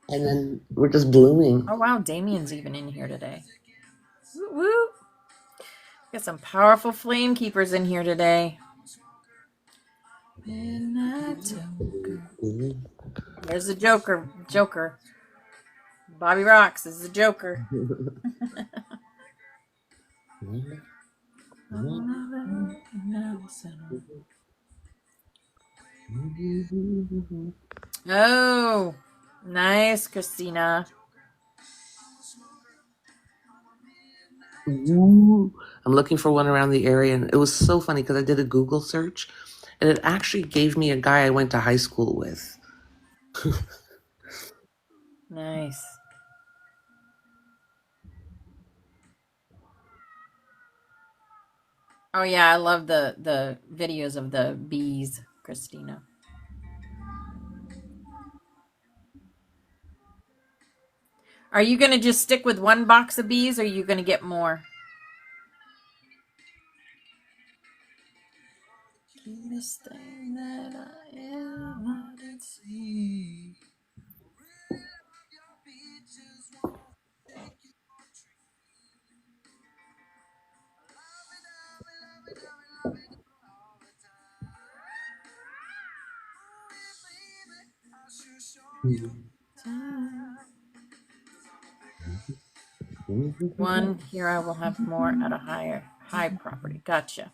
and then we're just blooming. oh wow, Damien's even in here today. Woo woo! Got some powerful flame keepers in here today. Midnight Joker. There's the Joker. Joker. Bobby Rocks is the Joker. Oh, nice, Christina. Ooh. I'm looking for one around the area, and it was so funny because I did a Google search, and it actually gave me a guy I went to high school with. Nice. Oh yeah, I love the videos of the bees, Christina. Are you gonna just stick with one box of bees, or are you gonna get more? Cutest thing that I ever did see. One here, I will have more at a high property. Gotcha.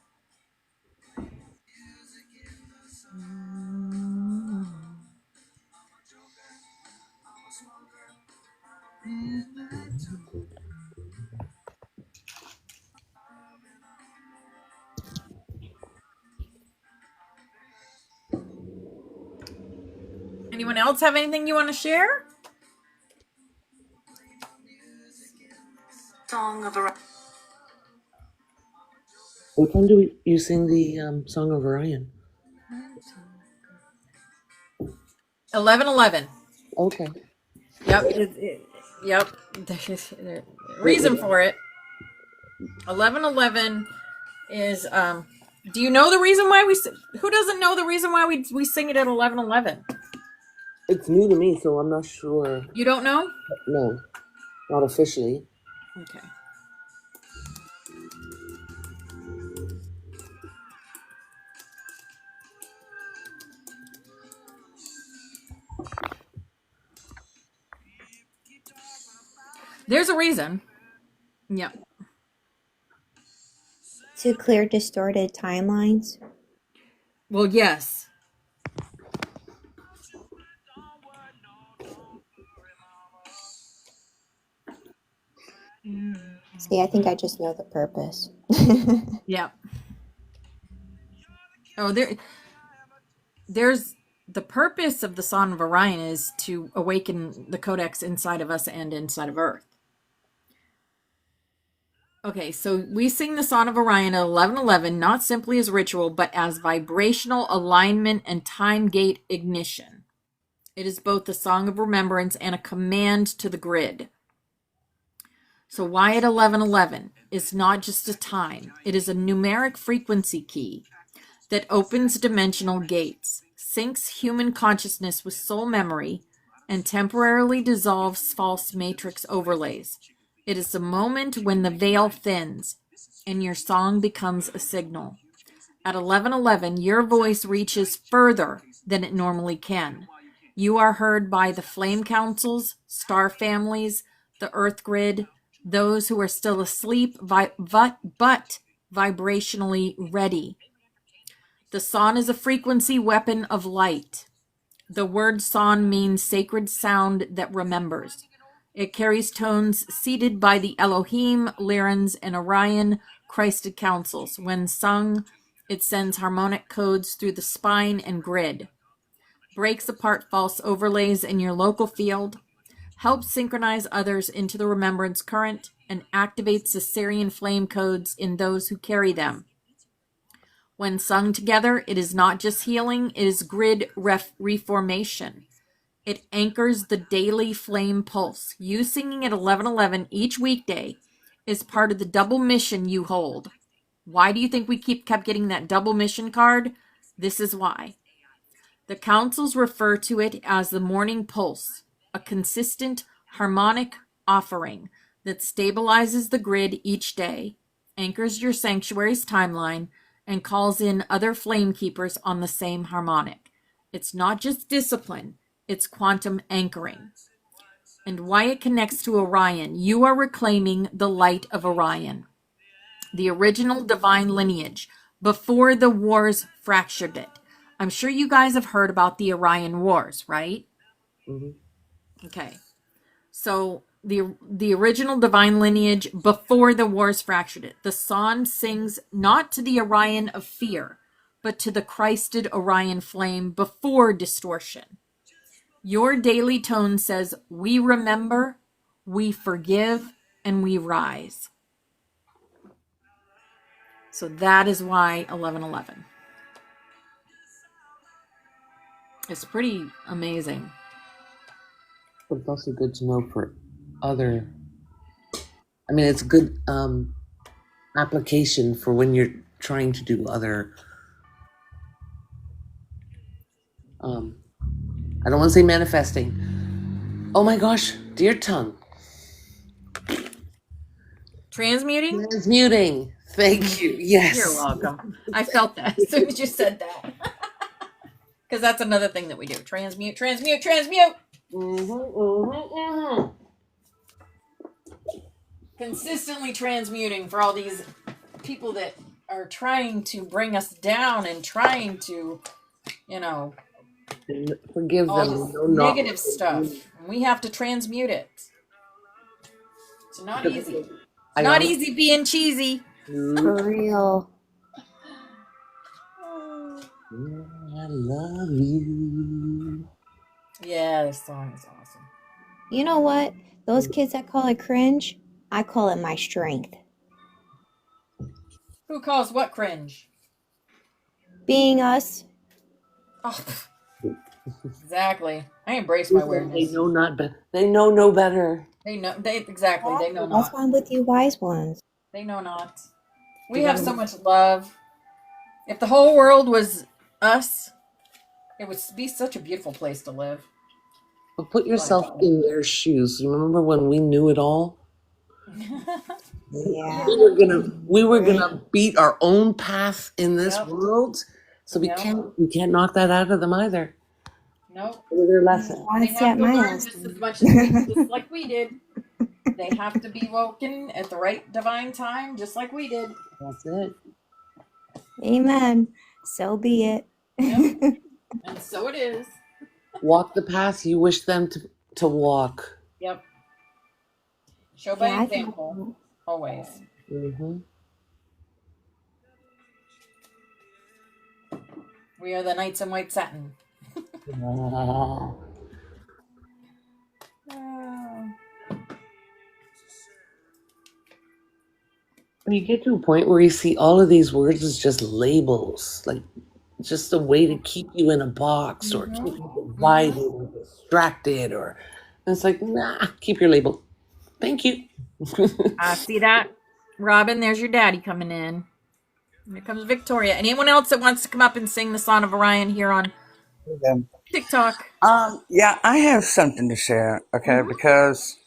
Anyone else have anything you want to share? Song of Orion. What time do you sing the Song of Orion? 11:11. Okay. Yep. Yep. There's a reason for it. 11:11 is do you know the reason why who doesn't know the reason why we sing it at 11:11? It's new to me, so I'm not sure. You don't know? No, not officially. Okay. There's a reason. Yep. To clear distorted timelines. Well, yes. See, I think I just know the purpose. Yep. Oh, there's the purpose of the Song of Orion is to awaken the codex inside of us and inside of Earth. Okay, so we sing the Song of Orion at 11:11 not simply as ritual, but as vibrational alignment and time gate ignition. It is both the song of remembrance and a command to the grid. So why at 11:11? It's not just a time. It is a numeric frequency key that opens dimensional gates, syncs human consciousness with soul memory, and temporarily dissolves false matrix overlays. It is the moment when the veil thins and your song becomes a signal. At 11:11, your voice reaches further than it normally can. You are heard by the flame councils, star families, the earth grid, those who are still asleep but vibrationally ready. The song is a frequency weapon of light. The word song means sacred sound that remembers. It carries tones seeded by the Elohim, Lyrans, and Orion Christed councils. When sung, it sends harmonic codes through the spine and grid, breaks apart false overlays in your local field, helps synchronize others into the remembrance current, and activates the Sirian flame codes in those who carry them. When sung together, it is not just healing, it is grid reformation. It anchors the daily flame pulse. You singing at 11:11 each weekday is part of the double mission you hold. Why do you think we kept getting that double mission card? This is why. The councils refer to it as the morning pulse, a consistent harmonic offering that stabilizes the grid each day, anchors your sanctuary's timeline, and calls in other flame keepers on the same harmonic. It's not just discipline, it's quantum anchoring. And why it connects to Orion. You are reclaiming the light of Orion, the original divine lineage, before the wars fractured it. I'm sure you guys have heard about the Orion Wars, right? Mm-hmm. Okay. So the original divine lineage before the wars fractured it. The song sings not to the Orion of fear, but to the Christed Orion flame before distortion. Your daily tone says, we remember, we forgive, and we rise. So that is why 1111. It's pretty amazing. But it's also good to know for other. I mean, it's good application for when you're trying to do other. I don't want to say manifesting. Oh my gosh, dear tongue. Transmuting? Transmuting. Thank you. Yes. You're welcome. I felt that as soon as you said that. Because that's another thing that we do. Transmute, transmute, transmute. Consistently transmuting for all these people that are trying to bring us down and trying to, Forgive all them. this negative stuff. And we have to transmute it. It's not easy. It's not easy being cheesy. For real. I love you. Yeah, this song is awesome. You know what? Those kids that call it cringe, I call it my strength. Who calls what cringe? Being us. Oh, exactly. I embrace my weirdness. They know not better. They know no better. They know. Exactly. They know That's not. why I'm with you wise ones. They know not. We have so much love. If the whole world was us, it would be such a beautiful place to live. But put yourself in their shoes. Remember when we knew it all? Yeah. We were gonna beat our own path in this world. So we can't knock that out of them either. Nope. Their lesson. They have to learn just as much just like we did. They have to be woken at the right divine time, just like we did. That's it. Amen. So be it. Yep. And so it is. Walk the path you wish them to walk. Yep. Show by example, always. Mm-hmm. We are the knights in white satin. You get to a point where you see all of these words as just labels, like just a way to keep you in a box or keep you divided or distracted, and it's like, nah, keep your label. Thank you. I see that. Robin, there's your daddy coming in. Here comes Victoria. Anyone else that wants to come up and sing the Song of Orion here on TikTok? Yeah, I have something to share, okay, because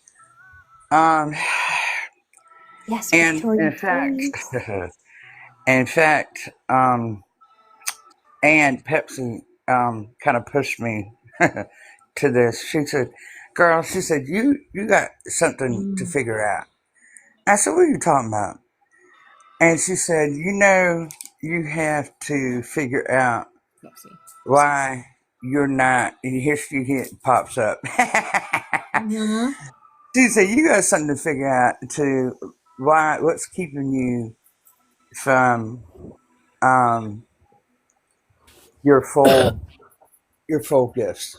yes, and Victoria, in fact, and Pepsi kind of pushed me to this. She said, "Girl," she said, "you got something to figure out." I said, "What are you talking about?" And she said, "You have to figure out why you're not." And here she pops up. She said, "You got something to figure out to what's keeping you from your full gifts."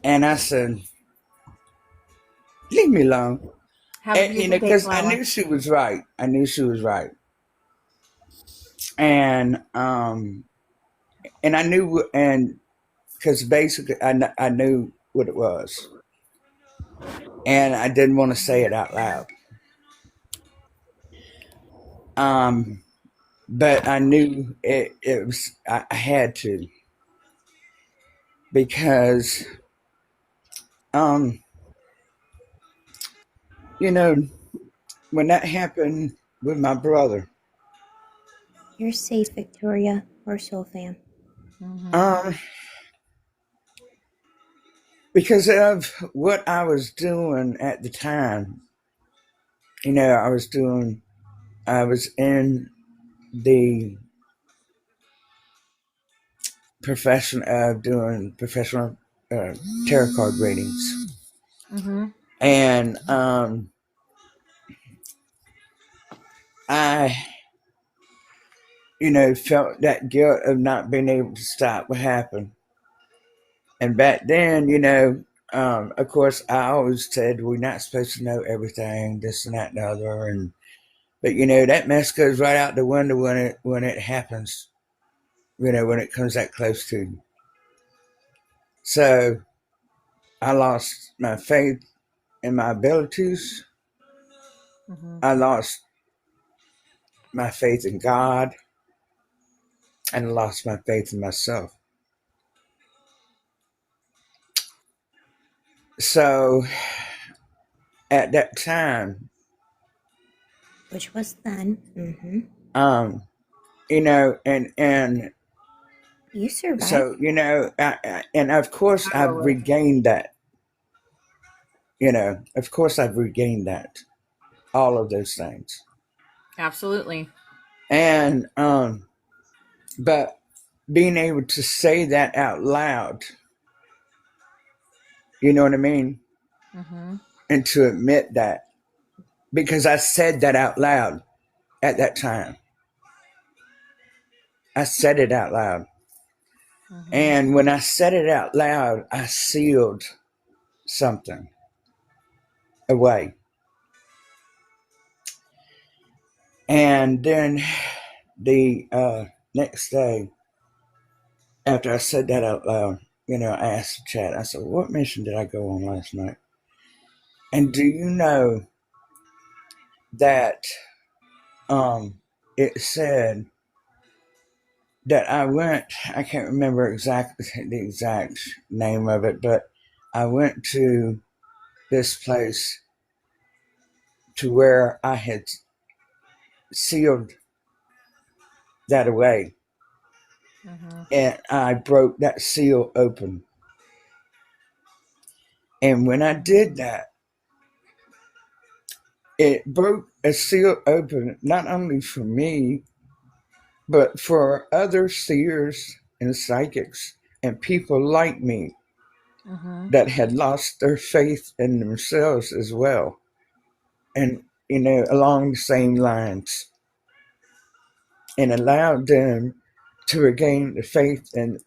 And I said, "Leave me alone." Because I knew she was right. And I knew, and because basically I knew what it was, and I didn't want to say it out loud. But I knew it was, I had to, because, um, you know, when that happened with my brother, You're safe, Victoria. Or so, fam. um, because of what I was doing at the time, I was in the profession of doing professional tarot card readings. And I, felt that guilt of not being able to stop what happened. And back then, of course, I always said we're not supposed to know everything, this and that and the other. But that mess goes right out the window when it happens. When it comes that close to you. So I lost my faith in my abilities. I lost my faith in God, and I lost my faith in myself. So at that time, Which was then. and You survived. so and of course I've regained that. Of course I've regained that, all of those things. Absolutely. And but being able to say that out loud, you know what I mean? And to admit that, because I said that out loud at that time. I said it out loud. And when I said it out loud, I sealed something away. And then the next day, after I said that out loud, I asked the chat, I said, what mission did I go on last night? And do you know that it said that I can't remember exactly the exact name of it, but I went to this place to where I had sealed that away. And I broke that seal open. And when I did that, it broke a seal open, not only for me, but for other seers and psychics and people like me that had lost their faith in themselves as well. And, along the same lines. And allowed them to regain the faith and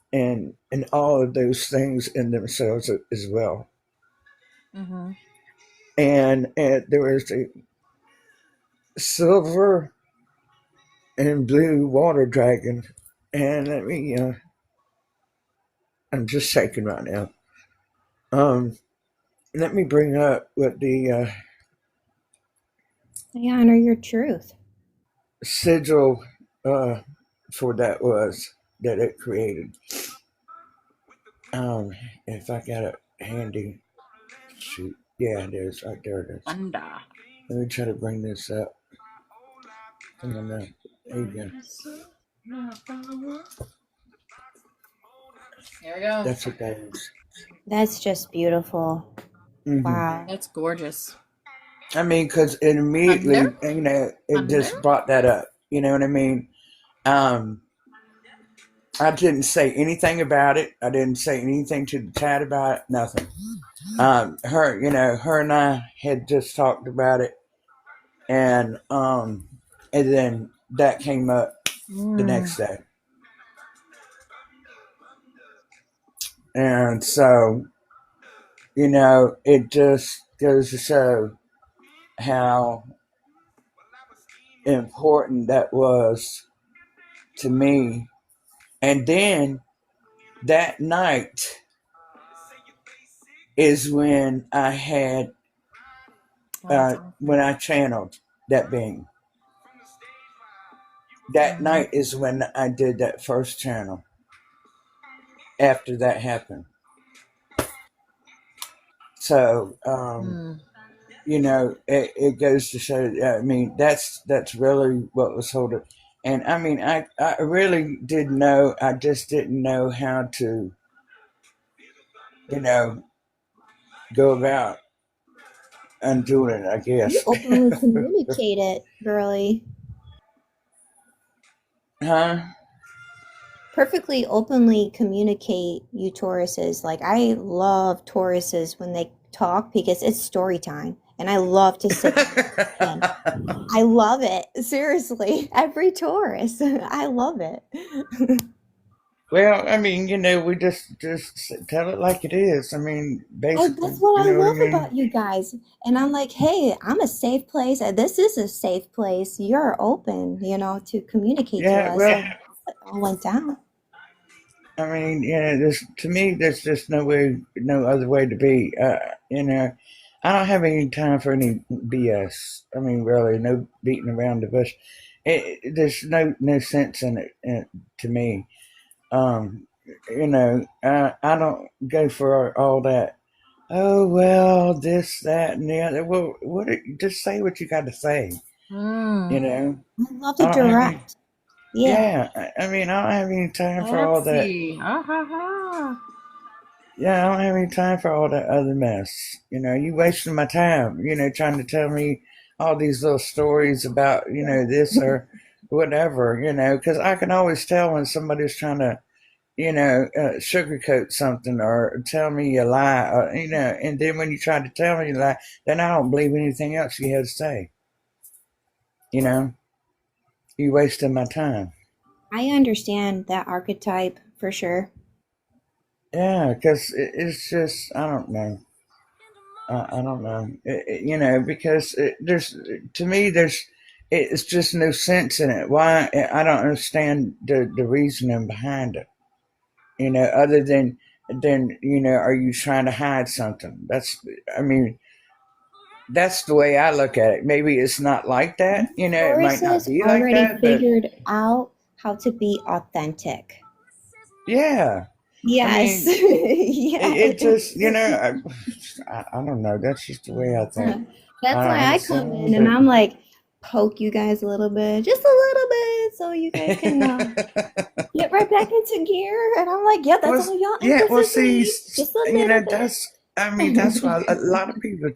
all of those things in themselves as well. And there was a silver and blue water dragon, and I'm just shaking right now. Let me bring up what the I honor your truth. sigil for that was that it created. If I got it handy, shoot, yeah, it is right there. It is. Anda. Let me try to bring this up. Hang on now. There you go. There we go. That's what that is. That's just beautiful. Wow. That's gorgeous. I mean, because it immediately, it just Under? brought that up. You know what I mean? I didn't say anything about it. I didn't say anything to the chat about it. Nothing. Her and I had just talked about it, and then that came up the next day, and so it just goes to show how important that was to me. And then that night is when I had when I channeled that being. That night is when I did that first channel. After that happened, so it goes to show. I mean, that's really what was holding. And I mean, I really did know. I just didn't know how to, go about undoing it. I You guess. openly communicate it, girly. Huh? Perfectly openly communicate, you Tauruses. Like, I love Tauruses when they talk because it's story time. And I love to sit and I love it. Seriously. Every Taurus. I love it. Well, I mean, we just tell it like it is. I mean, That's basically, what you I know what I love mean? about you guys. And I'm like, hey, I'm a safe place. This is a safe place. You're open, to communicate to Yeah. us. Well, And it all went down. I mean, there's to me, there's just no other way to be. I don't have any time for any BS. I mean, really, no beating around the bush. There's no sense in it to me. I don't go for all that. Oh well, this, that, and the other. Well, just say what you got to say. You know, I love I to don't have any. direct. Yeah. Yeah, I mean, I don't have any time for all that. Fancy. Ah, ha, ha. Yeah, I don't have any time for all that other mess. You wasting my time, trying to tell me all these little stories about, this or whatever, because I can always tell when somebody's trying to, sugarcoat something or tell me a lie, or, and then when you try to tell me a lie, then I don't believe anything else you have to say. You know, you wasting my time. I understand that archetype for sure. Yeah, because it's just, I don't know. I don't know. Because there's to me it's just no sense in it. Why I don't understand the reasoning behind it. Other than are you trying to hide something? I mean, that's the way I look at it. Maybe it's not like that. It might not Tauruses be like already that, but figured out how to be authentic. yeah. I Yes. mean, it Yes. just I don't know. That's just the way I think. I That's don't why I come in understand, and but. I'm like, poke you guys a little bit, just a little bit, so you guys can get right back into gear. And I'm like, yeah, that's Well, all y'all yeah. Well, emphasis see, need, just a little bit. that's. I mean, that's why a lot of people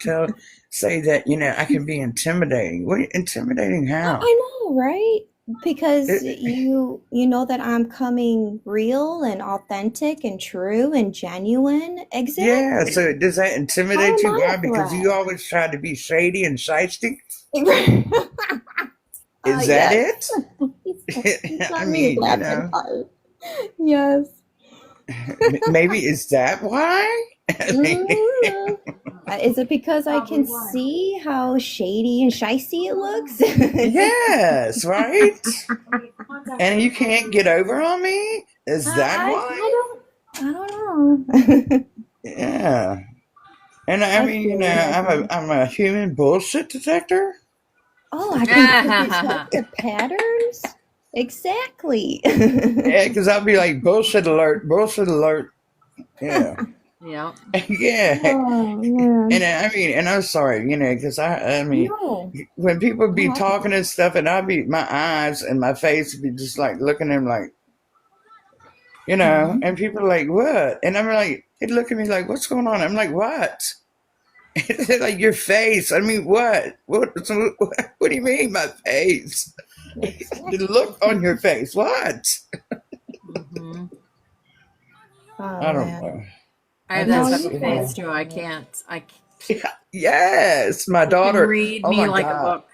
say that I can be intimidating. What intimidating? How? I know, right? Because It, you know that I'm coming real and authentic and true and genuine. yeah. Exactly. So does that How intimidate am you? I Why? a Because threat? you always try to be shady and shiesty. Is that Yes. it? You I got me mean, laughing hard. Yes. maybe is that why? I mean, Mhm. Is it because I can see how shady and shicey it looks? yes, right. And you can't get over on me. Is that why? I don't know. Yeah. And I I mean, feel you, husband. I'm a human bullshit detector. Oh, I can detect the patterns? Exactly. Yeah, because I'll be like bullshit alert, bullshit alert. Yeah, Yeah. yeah. Oh And man. I mean, and I'm sorry, because I mean, No. when people No, be I get talking it. and stuff, and my eyes and my face be just like looking at them like, Mhm. and people are like, what? And I'm like, they look at me like, what's going on? I'm like, what? They're like your face. I mean, what? What do you mean, my face? The look Exactly. on your face. What? Hmm. Oh I don't man. know. I I have that No, type just, you of got face too. I can't. yes, my You can daughter. read Oh me my like a God. book.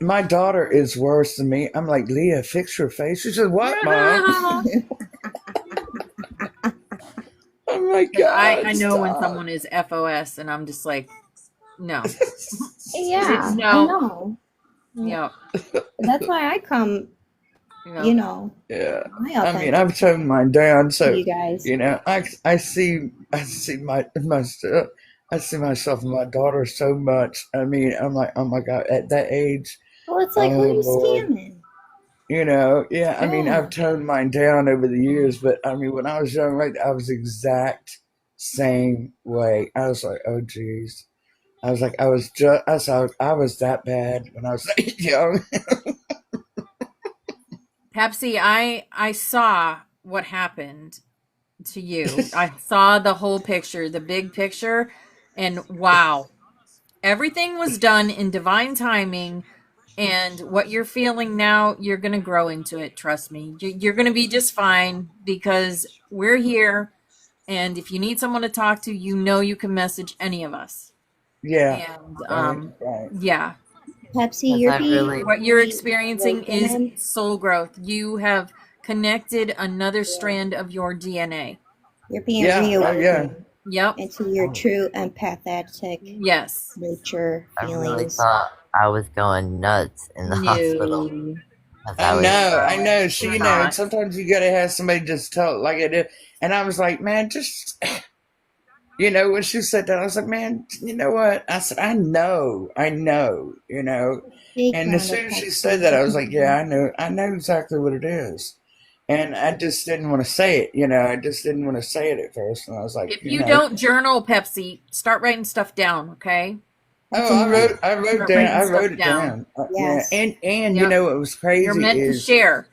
My daughter is worse than me. I'm like, Leah, fix your face. She says, what, Mom? Oh my Because I God, know when stop. someone is FOS, and I'm just like, no, Yeah, I no, know. yeah. That's why I come. Yeah. you know, Yeah. my I mean, authentic I've toned mine down, to so you guys. I see myself, I see myself and my daughter so much. I mean, I'm like, oh my God, at that age, Well, it's like, who are oh you Lord. scamming? Yeah, I mean, Yeah. I've toned mine down over the years, but I mean, when I was young, like, I was the exact same way. I was like, oh geez. I was like, I was that bad when I was young. Pepsi, I saw what happened to you. I saw the whole picture, the big picture, and wow. Everything was done in divine timing, and what you're feeling now, you're going to grow into it, trust me. You're going to be just fine because we're here, and if you need someone to talk to, you know you can message any of us. Yeah, And right, right. yeah, Pepsi, Because you're I being really, what you're really experiencing is awakened. soul growth. You have connected another Yeah. strand of your DNA. You're being Yeah, oh yeah. reawakened Yep. into your I, true empathetic Yes. nature I really feelings. thought I was going nuts in the hospital No. because I I was know, I so know. So, You're shocked. not. sometimes you gotta have somebody just tell it like it is. And I was like, man, just, when she said that, I was like, man, you know what? I said, I know. Big And as round of soon as she said Pepsi. that, I was like, yeah, I know exactly what it is. And I just didn't want to say it, I just didn't want to say it at first. And I was like, If you don't journal, Pepsi, start writing stuff down, okay? That's oh, enough. Start writing I stuff wrote it down. down. Yeah. Yes. And Yep. what was You're crazy meant to is, share.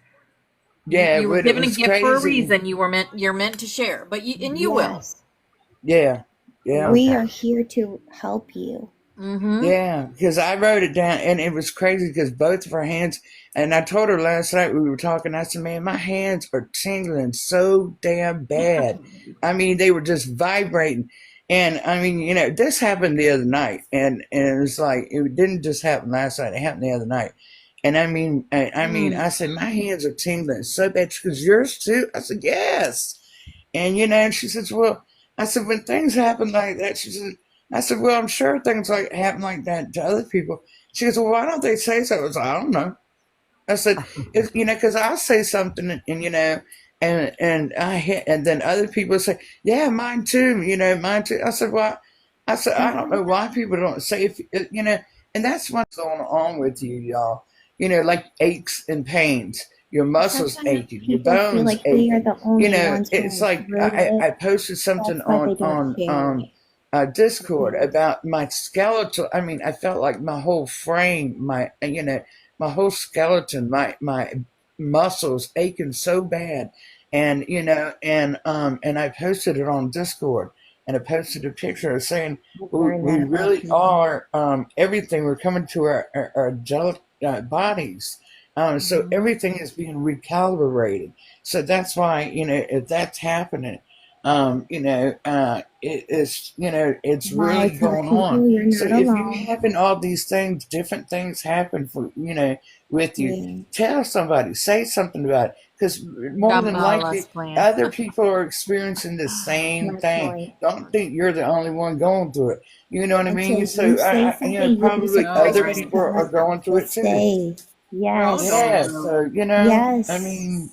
yeah, You were what it given a was gift for a crazy. reason. You're meant to share. But you will. Yes. Yeah. Yeah. We Okay. are here to help you. Mm-hmm. Yeah, because I wrote it down, and it was crazy because both of her hands. And I told her last night we were talking. I said, "Man, my hands are tingling so damn bad. I mean, they were just vibrating." And I mean, this happened the other night, and it was like it didn't just happen last night; it happened the other night. And I said my hands are tingling so bad because yours too. I said yes. And and she says, well, I said, when things happen like that, she said, I said, well, I'm sure things like happen like that to other people. She goes, well, why don't they say so? I was like, I don't know. I said, it's, because I'll say something, and and I hit, and then other people say, yeah, mine too, mine too. I said, well, I don't know why people don't say, and that's what's going on with you, y'all. Like aches and pains, your muscles Sometimes aching, your people feel bones like they are aching. the only ones It's going like through I it. posted something That's why they don't on share it. Discord Because about my skeletal. I mean, I felt like my whole frame, my whole skeleton, my muscles aching so bad, and and I posted it on Discord, and I posted a picture saying I've learned we that about really people. are everything. We're coming to our bodies. So Mm-hmm. everything is being recalibrated. So that's why, if that's happening, it's Why I really tell going on. people you're So not if you alone. having all these things, different things happen for, with you, Yeah, tell somebody, say something about it. Because more than Kabbalah's likely, plan. other people are experiencing the same my thing. point. Don't think you're the only one going through it. You know what I mean? Until you So, say something, you'll be probably No, surprised other what right. people are someone else going through will it too. say. We're all going Yeah. Yes. through So, it. I Yes. mean,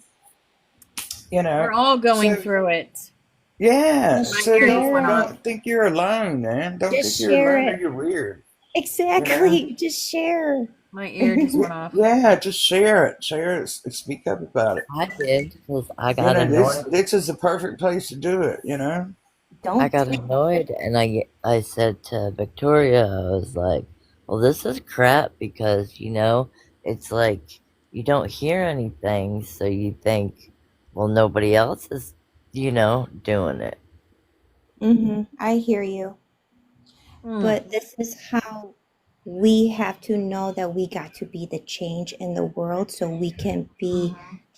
We're all going so through it. yeah. Just My So ear just went share off. it. don't think you're alone, man. Don't think Just you're share alone or it. you're weird. You know? Exactly. Just share. My ear just went off. Yeah, just share it. Share it. Speak up about it. I did because I got This annoyed. is the perfect place to do it. I Don't got annoyed, and I said to Victoria, I was like, "Well, this is crap because it's like you don't hear anything, so you think, well, nobody else is, doing it." I hear you. Mm. But this is how we have to know that we got to be the change in the world so we can be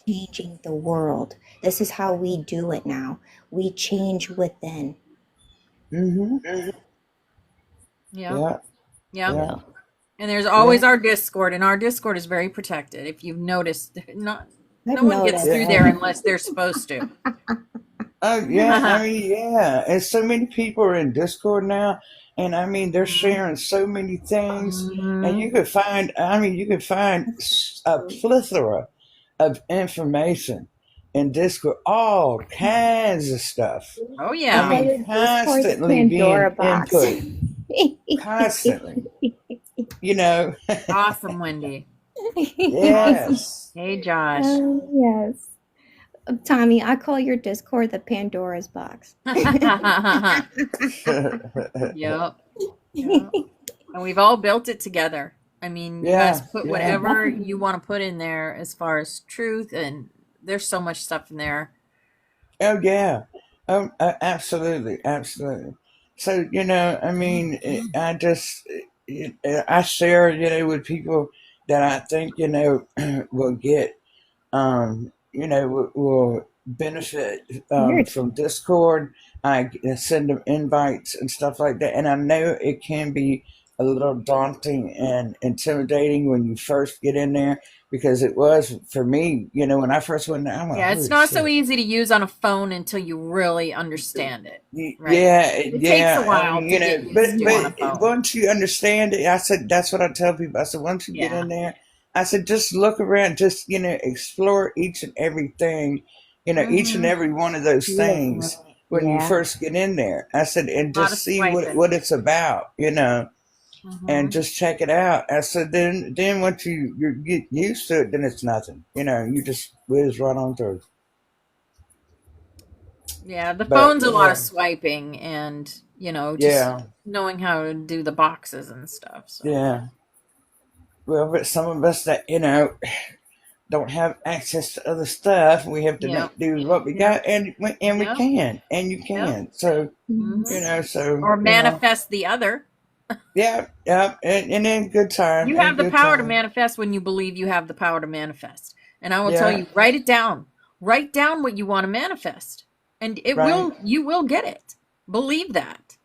changing the world. This is how we do it now. We change within. Mm-hmm. Yep. Yeah. Yep. Yeah. Yeah. And there's Yeah. always our Discord, and our Discord is very protected. If you've noticed, not I've no one gets through noticed. there Yeah. unless they're supposed to. Oh yeah, I mean yeah, and so many people are in Discord now, and I mean they're sharing so many things, and Mm-hmm. you could find, I mean, you could find That's so a true. plethora of information in Discord, all kinds of stuff. Oh I yeah. call your Discord the Constantly Pandora being box. input, constantly. Awesome, Wendy. Yes. Hey, Josh. Yes. Tommy, I call your Discord the Pandora's box. Yep. Yep. And we've all built it together. I mean, you guys put whatever you want to put in there as far as truth, and there's so much stuff in there. Oh yeah. Absolutely, absolutely. So I mean, I share with people that I think will get will benefit Weird. from Discord. I send them invites and stuff like that, and I know it can be a little daunting and intimidating when you first get in there, because it was for me. When I first went there, I'm like, Yeah, it's holy not so shit. easy to use on a phone until you really understand it. Right. Yeah, It takes a while I mean, to get used but to on a phone. once you understand it, I said that's what I tell people. I said once you get Yeah. in there, I said just look around, just explore each and everything, each and every one of those things when you Yeah. first get in there. I said, and A lot of just see swiping. what it's about, and just check it out. I said then once you get used to it, then it's nothing. You just whiz right on through. Yeah, the But phone's a lot of swiping and, just yeah. knowing how to do the boxes and stuff. So. Yeah. Well, but some of us that don't have access to other stuff, we have to Yep. do what we got, and we Yep. can, and you can. So Mhm. so Or manifest the other. yeah, and in good time. You In have the good power to time. manifest when you believe you have the power to manifest. And I will tell Yeah. you, write it down. Write down what you want to manifest. And Right. you will get it. Believe that.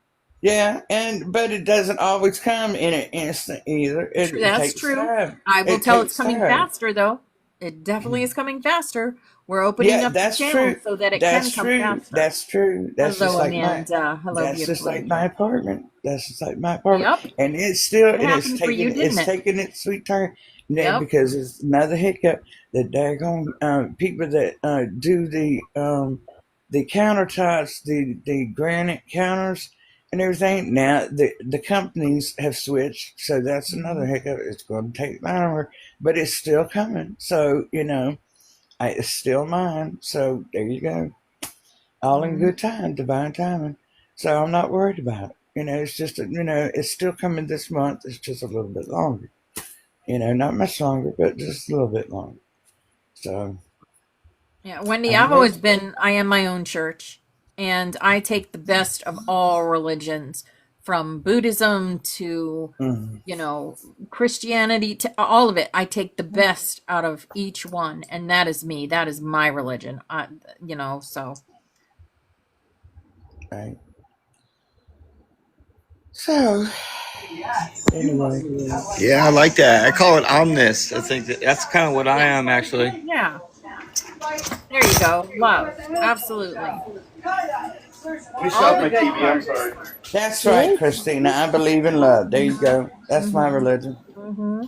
Yeah, but it doesn't always come in an instant either. It That's takes true. time. I will It tell it's takes coming time. faster though. It definitely is coming faster. We're opening Yeah, up the that's channel true. so that it can That's come true. faster. That's true. That's just Hello, like my. Amanda. Hello, That's just beautiful like my angel. apartment. That's just like my apartment, Yep. and It happened for you, didn't it's it? taking its sweet turn. Then Yep. because it's another hiccup. The daggone people that do the countertops, the granite counters and everything. Now the companies have switched, so that's another hiccup. It's going to take longer, but it's still coming. So it's still mine. So there you go. All in good time, divine timing. So I'm not worried about it. It's just it's still coming this month. It's just a little bit longer. Not much longer, but just a little bit longer. So Yeah, Wendy, I'm I've ready. always been, I am my own church, and I take the best of all religions, from Buddhism to, Mhm. Christianity to all of it. I take the best out of each one, and that is me. That is my religion. So. Right. So anyway, Yeah, I like that. I call it omnis. I think that's kind of what I am actually. Yeah. There you go. Love. Absolutely. All the good parts. that's right, Really? Christina. I believe in love. There you go. That's my Mm-hmm. religion, Mm-hmm.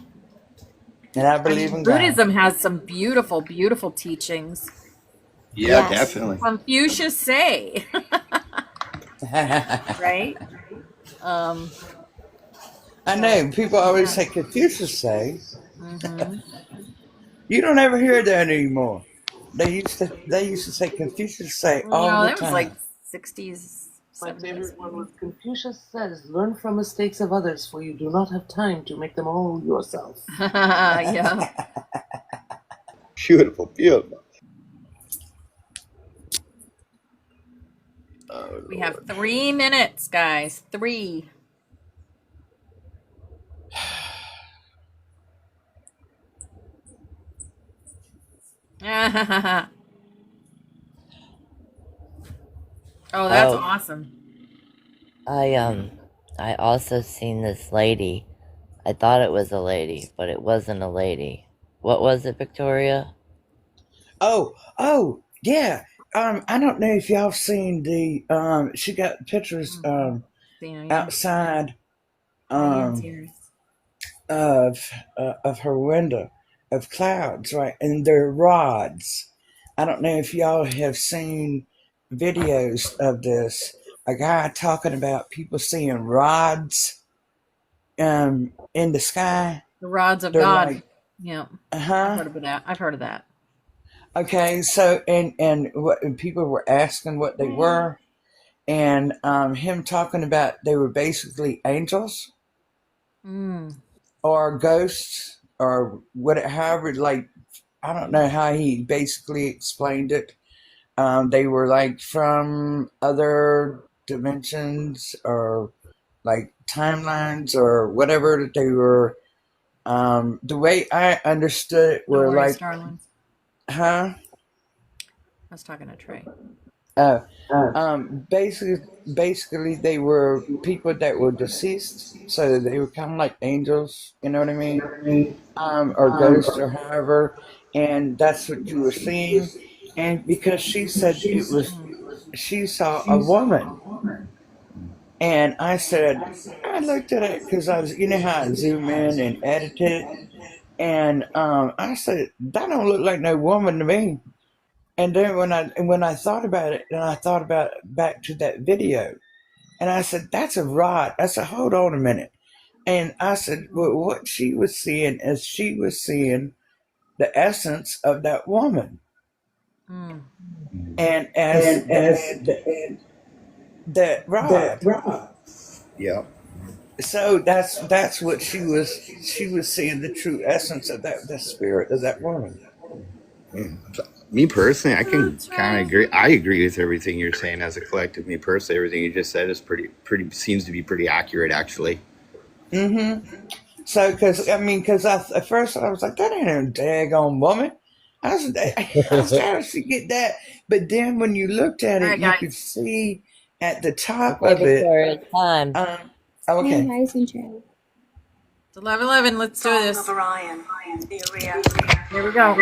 and I I believe mean, in God. Buddhism has some beautiful, beautiful teachings. Yeah, Yes. definitely. Confucius say, I right? Um, know so people always yeah. say Confucius say. Mm-hmm. You don't ever hear that anymore. They used to say Confucius say all No, the that was like time. 60s, My 70s, favorite one maybe. was Confucius says, learn from mistakes of others, for you do not have time to make them all yourself. Yeah. Beautiful, beautiful. Oh, We have Lord. 3 minutes, guys. 3. Oh, that's Oh, awesome. I also seen this lady. I thought it was a lady, but it wasn't a lady. What was it, Victoria? Oh, yeah. I don't know if y'all seen the she got pictures Yeah. outside Diane's um here. of her window, of clouds, right? And they're rods. I don't know if y'all have seen videos of this. A guy talking about people seeing rods in the sky. The rods of They're God. like, Yeah, I've huh? heard of that. I've heard of that. Okay, so and what and people were asking what they were, and him talking about they were basically angels Mm. or ghosts or what, however, like I don't know how he basically explained it. They were like from other dimensions or like timelines or whatever that they were. The way I understood it Don't were worry, like, Starlings. huh? I was talking to Trey. Uh, basically, they were people that were deceased, so they were kind of like angels. You know what I mean? Or ghosts, or however. And that's what you were seeing. And because she said it was, Mm. she saw a woman, and I said, I looked at it because I was, you know how I zoom in and edit it, and I said that don't look like no woman to me. And then when I thought about it, and I thought about it back to that video, and I said, that's a rod. I said, hold on a minute. And I said, well, what she was seeing is she was seeing the essence of that woman. Mm. And as that rod. Yep. So that's what she was seeing the true essence of that, the spirit of that woman. Me personally, I can That's kind right. of agree. I agree with everything you're saying as a collective. Me personally, everything you just said is pretty seems to be pretty accurate, actually. Mm-hmm. So, because at first I was like, that ain't a daggone woman. I was trying to get that, but then when you looked at All it, right, you could guys. see at the top Okay, of it. Victoria, it's time. Oh, Hey okay. guys and Trey. It's 11:11. Let's do this. Song of Orion, the Area. Here we go.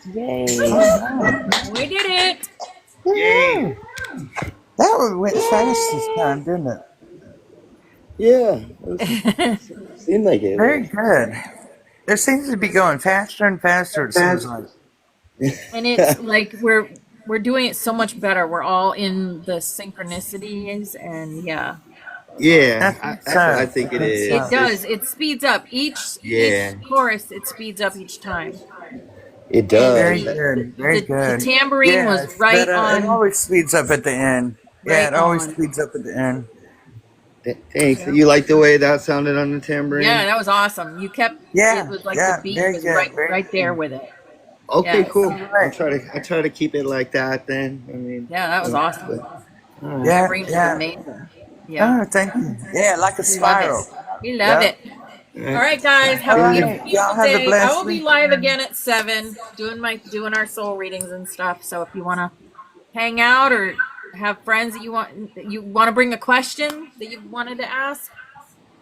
Yay. We did it. Woo-hoo. That one went fast this time, didn't it? Yeah, seemed like it. Very good. It seems to be going faster and faster. It seems like. And it's like we're doing it so much better. We're all in the synchronicities, and yeah, Yeah, I think that's what I so. think I it think it is. so. does. It speeds up each Yeah, chorus. It speeds up each time, it and does. Very good. Very the good. tambourine was Yes, right but it on, always speeds up at the end. Yeah, right it always on. speeds up at the end. Thanks. Yeah, You like the way that sounded on the yeah, tambourine? that was awesome. You kept it Yeah, was like the yeah, beat very was good. Very right there good. with it. Okay, Yeah, cool. All right. I try to keep it like that then. I mean, yeah, that was awesome. all right. Yeah, Tambourine was yeah. amazing. Yeah, Oh, thank you. Yeah, like a we love it. spiral. We love Yep. it. All right, guys, All have a beautiful, right. Y'all beautiful have a day. I blessed will be live weekend. again at 7, doing our soul readings and stuff. So if you want to hang out or have friends that you want to bring a question that you wanted to ask,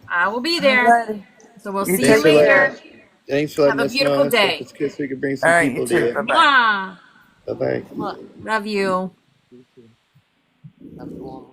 I will be All there. righty. So we'll You see you Thanks take for later. care. Have letting a us know, beautiful Esther, day. because we could bring All some right. You people to too. you. Bye bye. Mwah. Bye bye. Love you. You too. Have a good one.